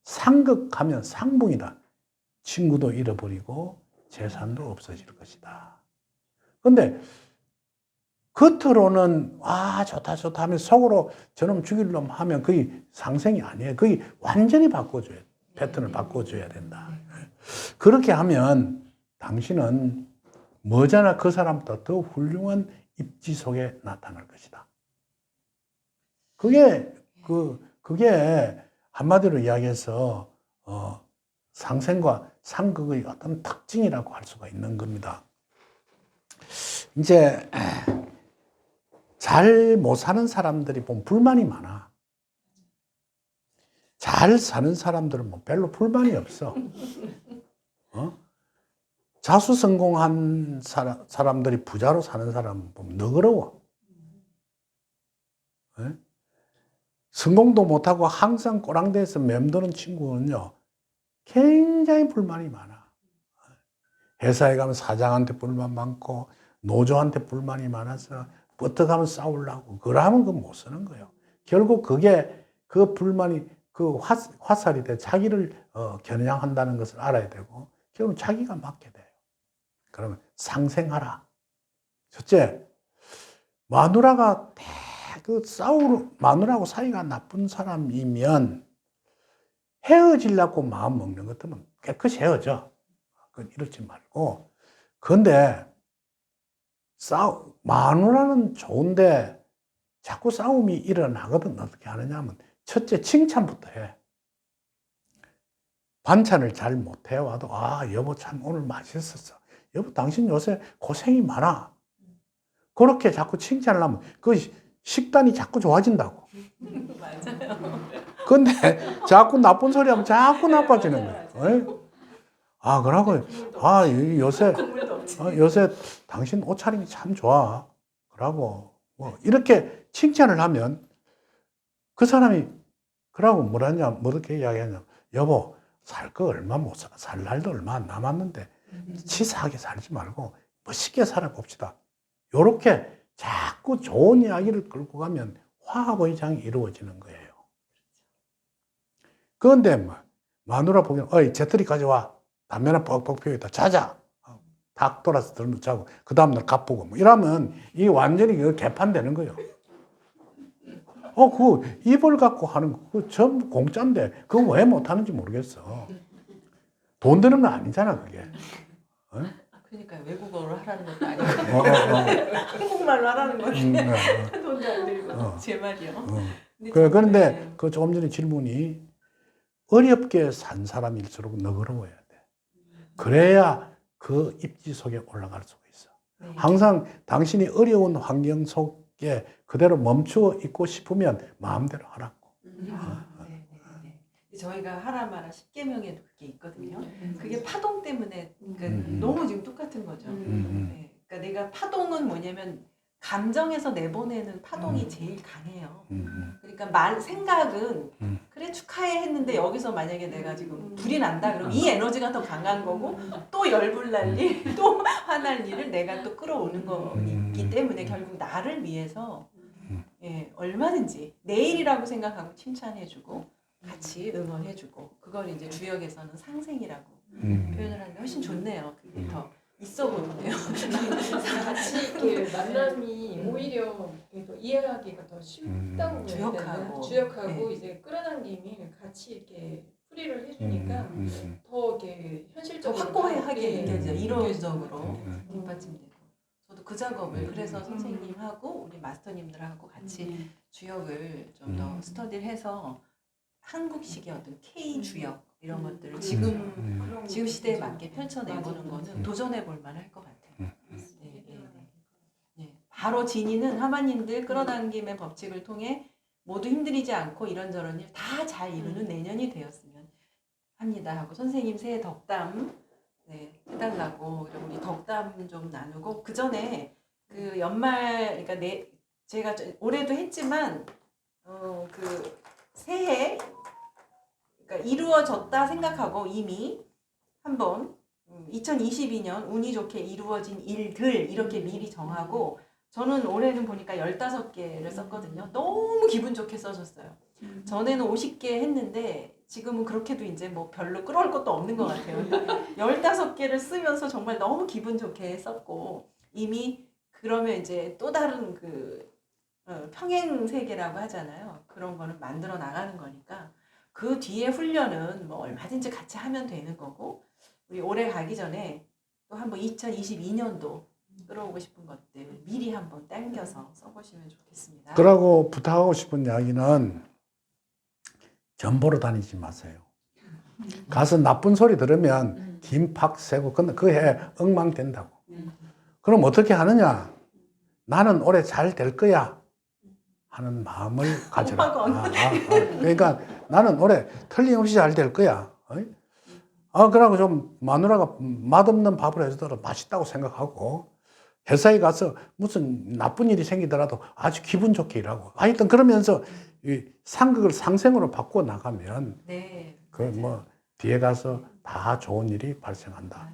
상극하면 상붕이다. 친구도 잃어버리고 재산도 없어질 것이다. 그런데 겉으로는 좋다 좋다 하면 속으로 저놈 죽일 놈 하면 그게 상생이 아니에요. 그게 완전히 바꿔줘야 돼. 패턴을 바꿔줘야 된다. 그렇게 하면 당신은 머지않아 그 사람보다 더 훌륭한 입지 속에 나타날 것이다. 그게 한마디로 이야기해서 상생과 상극의 어떤 특징이라고 할 수가 있는 겁니다. 이제 잘 못 사는 사람들이 보면 불만이 많아. 잘 사는 사람들은 뭐 별로 불만이 없어. 자수성공한 사람들이 부자로 사는 사람은 보면 너그러워. 성공도 못하고 항상 꼬랑대에서 맴도는 친구는요, 굉장히 불만이 많아. 회사에 가면 사장한테 불만 많고, 노조한테 불만이 많아서 어떻게 하면 싸우려고. 그러면 그거 못 쓰는 거예요. 결국 그게 그 불만이 그 화살이 돼 자기를 겨냥한다는 것을 알아야 되고, 결국 자기가 맡게 돼요. 그러면 상생하라. 첫째, 마누라가 마누라하고 사이가 나쁜 사람이면 헤어지려고 마음 먹는 것 같으면 깨끗이 헤어져. 이러지 말고. 그런데 마누라는 좋은데 자꾸 싸움이 일어나거든. 어떻게 하느냐 하면 첫째 칭찬부터 해. 반찬을 잘 못 해와도 여보 참 오늘 맛있었어. 여보 당신 요새 고생이 많아. 그렇게 자꾸 칭찬을 하면 그 식단이 자꾸 좋아진다고. 맞아요. 근데 자꾸 나쁜 소리 하면 자꾸 나빠지는 거예요. 그러고, 요새 당신 옷차림이 참 좋아. 그러고, 이렇게 칭찬을 하면 그 사람이, 그러고 뭐렇게 이야기하냐. 여보, 살 날도 얼마 안 남았는데, 치사하게 살지 말고, 멋있게 살아봅시다. 요렇게 자꾸 좋은 이야기를 끌고 가면 화합의 장이 이루어지는 거예요. 그런데 마누라 보기엔 재떨이 가져와. 담배나 뻑뻑 피우겠다. 자자. 닭 돌아서 자고 그 다음날 가쁘고 이러면 이게 완전히 개판되는 거예요. 그 입을 갖고 하는 거 전부 공짜인데 그거 왜 못하는지 모르겠어. 돈 드는 거 아니잖아 그게. 그러니까 외국어로 하라는 것도 아니고 한국말로 하라는 건데 돈도 안 들고 제 말이요. 그런데 그 조금 전에 질문이 어렵게 산 사람일수록 너그러워야 돼. 그래야 그 입지 속에 올라갈 수가 있어. 항상 당신이 어려운 환경 속에 그대로 멈추어 있고 싶으면 마음대로 하라고. 저희가 하라 마라 10계명에도 그게 있거든요. 그게 파동 때문에 그러니까 너무 지금 똑같은 거죠. 그러니까 내가 파동은 뭐냐면 감정에서 내보내는 파동이 제일 강해요. 음. 그러니까 생각은 음. 그래 축하해 했는데 여기서 만약에 내가 지금 불이 난다 그러면 이 에너지가 더 강한 거고 또 열불 날 일, 또 화날 일을 내가 또 끌어오는 거기 때문에 결국 나를 위해서 예, 얼마든지 내일이라고 생각하고 칭찬해주고 같이 응원해주고 그걸 이제 주역에서는 상생이라고 표현을 하는데 훨씬 좋네요. 그게 더 있어 보이네요. 같이 이렇게 만남이 오히려 더 이해하기가 더 쉽다고 해야 주역하고. 되나? 주역하고 네. 이제 끌어당김이 같이 이렇게 풀이를 해주니까 음. 더 이렇게 더 현실적으로 확고하게 예, 느껴져요. 이론적으로 음. 뒷받침되고. 저도 그 작업을 그래서 선생님하고 우리 마스터님들하고 같이 주역을 좀 더 스터디를 해서 한국식의 어떤 K 주역 이런 것들을 지금 시대에 맞게 펼쳐내보는 거는 도전해 볼 만할 것 같아요. 네, 네, 네. 네. 바로 진이는 하마님들 끌어당김의 법칙을 통해 모두 힘들이지 않고 이런저런 일 다 잘 이루는 내년이 되었으면 합니다 하고 선생님 새해 덕담 네, 해달라고 그리고 우리 덕담 좀 나누고 그 전에 그 연말 그러니까 제가 올해도 했지만 그 새해 그러니까 이루어졌다 생각하고 이미 한번 2022년 운이 좋게 이루어진 일들 이렇게 미리 정하고 저는 올해는 보니까 15개를 썼거든요. 너무 기분 좋게 써줬어요. 전에는 50개 했는데 지금은 그렇게도 이제 뭐 별로 끌어올 것도 없는 것 같아요. 15개를 쓰면서 정말 너무 기분 좋게 썼고 이미 그러면 이제 또 다른 그 평행 세계라고 하잖아요. 그런 거는 만들어 나가는 거니까 그 뒤에 훈련은 뭐 얼마든지 같이 하면 되는 거고 우리 올해 가기 전에 또 한번 2022년도 끌어오고 싶은 것들 미리 한번 당겨서 써보시면 좋겠습니다. 그러고 부탁하고 싶은 이야기는 점 보러 다니지 마세요. 가서 나쁜 소리 들으면 김팍 세고 그 해 엉망된다고. 그럼 어떻게 하느냐? 나는 올해 잘 될 거야 하는 마음을 가져라. 그러니까 나는 올해 틀림없이 잘 될 거야. 그러고 좀 마누라가 맛없는 밥을 해주더라도 맛있다고 생각하고 회사에 가서 무슨 나쁜 일이 생기더라도 아주 기분 좋게 일하고 하여튼 그러면서 이 상극을 상생으로 바꾸어 나가면 네, 그 뭐 뒤에 가서 다 좋은 일이 발생한다.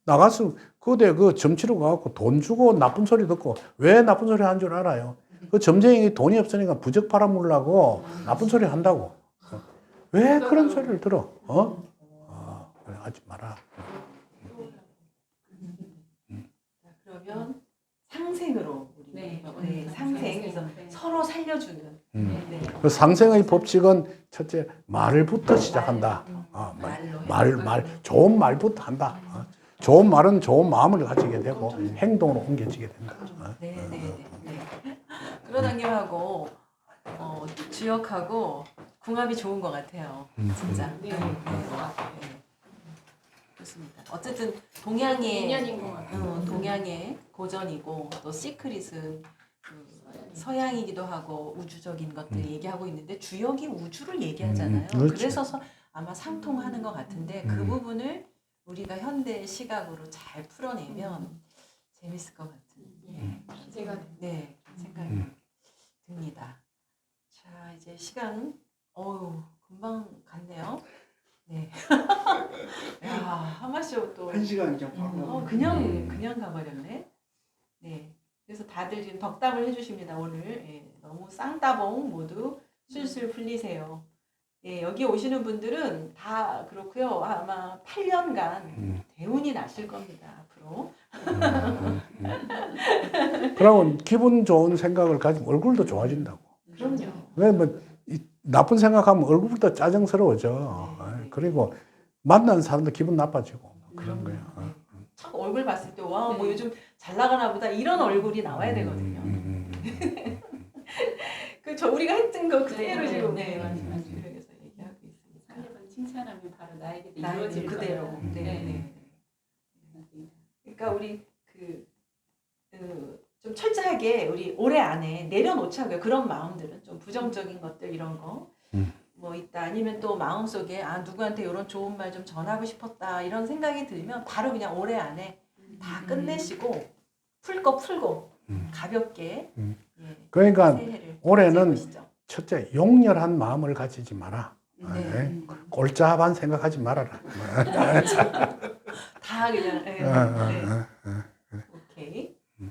나가서 그대 그 점치러 가고 돈 주고 나쁜 소리 듣고 왜 나쁜 소리 한 줄 알아요? 그 점쟁이 돈이 없으니까 부적 팔아먹으려고 나쁜 소리 한다고. 왜 그런 소리를 들어? 그래, 하지 마라. 그러면 상생으로 우리 네. 상생 그래서 네. 서로 살려주는 네. 그 상생의 법칙은 첫째 말부터 시작한다. 말로 좋은 말부터 한다. 좋은 말은 좋은 마음을 가지게 되고 행동으로 옮겨지게 된다. 네. 끌어당김하고 주역하고 궁합이 좋은 것 같아요. 진짜. 네. 그렇습니다. 어쨌든 동양의 인연인 것 같아요. 동양의 고전이고 또 시크릿은 서양이기도 하고 우주적인 것들 얘기하고 있는데 주역이 우주를 얘기하잖아요. 그렇죠. 그래서 아마 상통하는 것 같은데 그 부분을 우리가 현대 시각으로 잘 풀어내면 재밌을 것 같은 기대가 됩니다. 네, 생각이 듭니다. 자, 이제 시간 금방 갔네요. 네. 야, 하마쇼 또 1시간 좀 바로. 그냥 가버렸네. 네. 그래서 다들 지금 덕담을 해주십니다. 오늘 너무 쌍따봉 모두 술술 풀리세요. 예, 여기 오시는 분들은 다 그렇고요. 아마 8년간 대운이 나실 겁니다. 앞으로. 그러고 기분 좋은 생각을 가지면 얼굴도 좋아진다고. 그럼요. 왜 나쁜 생각하면 얼굴부터 짜증스러워져. 그리고 만나는 사람도 기분 나빠지고 그런 거야. 자꾸 얼굴 봤을 때 와, 뭐 요즘 잘 나가나 보다 이런 얼굴이 나와야 되거든요. 우리가 했던 거 그대로 지금 맞아요. 주역에서 얘기하고 있습니다. 상대방 칭찬하면 바로 나에게도 나의 이루어질 그대로. 거다. 네. 그러니까 우리 좀 철저하게 우리 올해 안에 내려놓자고요. 그런 마음들은 좀 부정적인 것들 이런 거 뭐 있다 아니면 또 마음속에 누구한테 이런 좋은 말 좀 전하고 싶었다 이런 생각이 들면 바로 그냥 올해 안에 다 끝내시고 풀 거 풀고 가볍게 예, 그러니까 새해를 올해는 맞이해보시죠. 첫째 용렬한 마음을 가지지 마라. 네. 예. 꼴짜반 생각하지 말아라. 다 그냥 예, 네. 오케이. 네.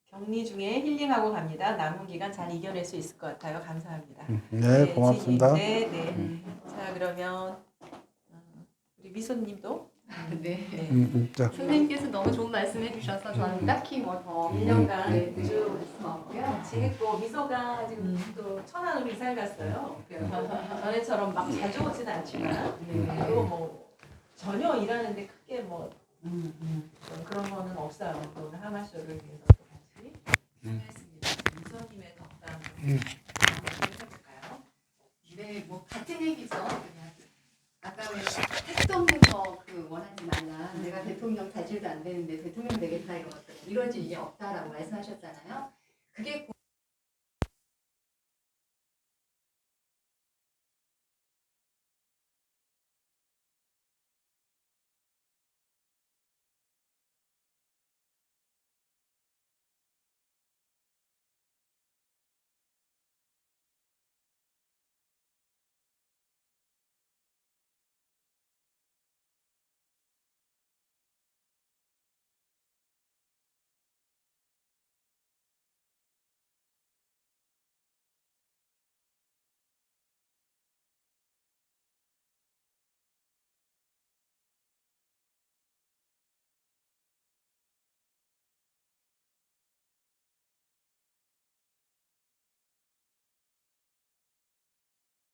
격리 중에 힐링하고 갑니다. 남은 기간 잘 이겨낼 수 있을 것 같아요. 감사합니다. 네, 고맙습니다. 지인님. 네, 네. 자 그러면 우리 미소님도 네. 네. 자, 선생님께서 너무 좋은 말씀 해주셔서 저는 딱히 뭐더 1년간 네, 늦을 말씀 없고요. 지금 미소가 지금 또 천안으로 이사를 갔어요. 전에처럼 막 자주 오진 않지만 그리고 뭐 전혀 일하는데 크게 뭐 그런 거는 없어요. 또 오늘 하마쇼를 위해서 또 같이 참여했습니다. 미소님의 덕담 해볼까요? 네, 뭐 같은 얘기죠. 그냥 아까 왜 택도 없는 거 그 원하지 말라. 내가 대통령 자질도 안 되는데 대통령 되겠다 이거 이루어질 일이 없다라고 말씀하셨잖아요. 그게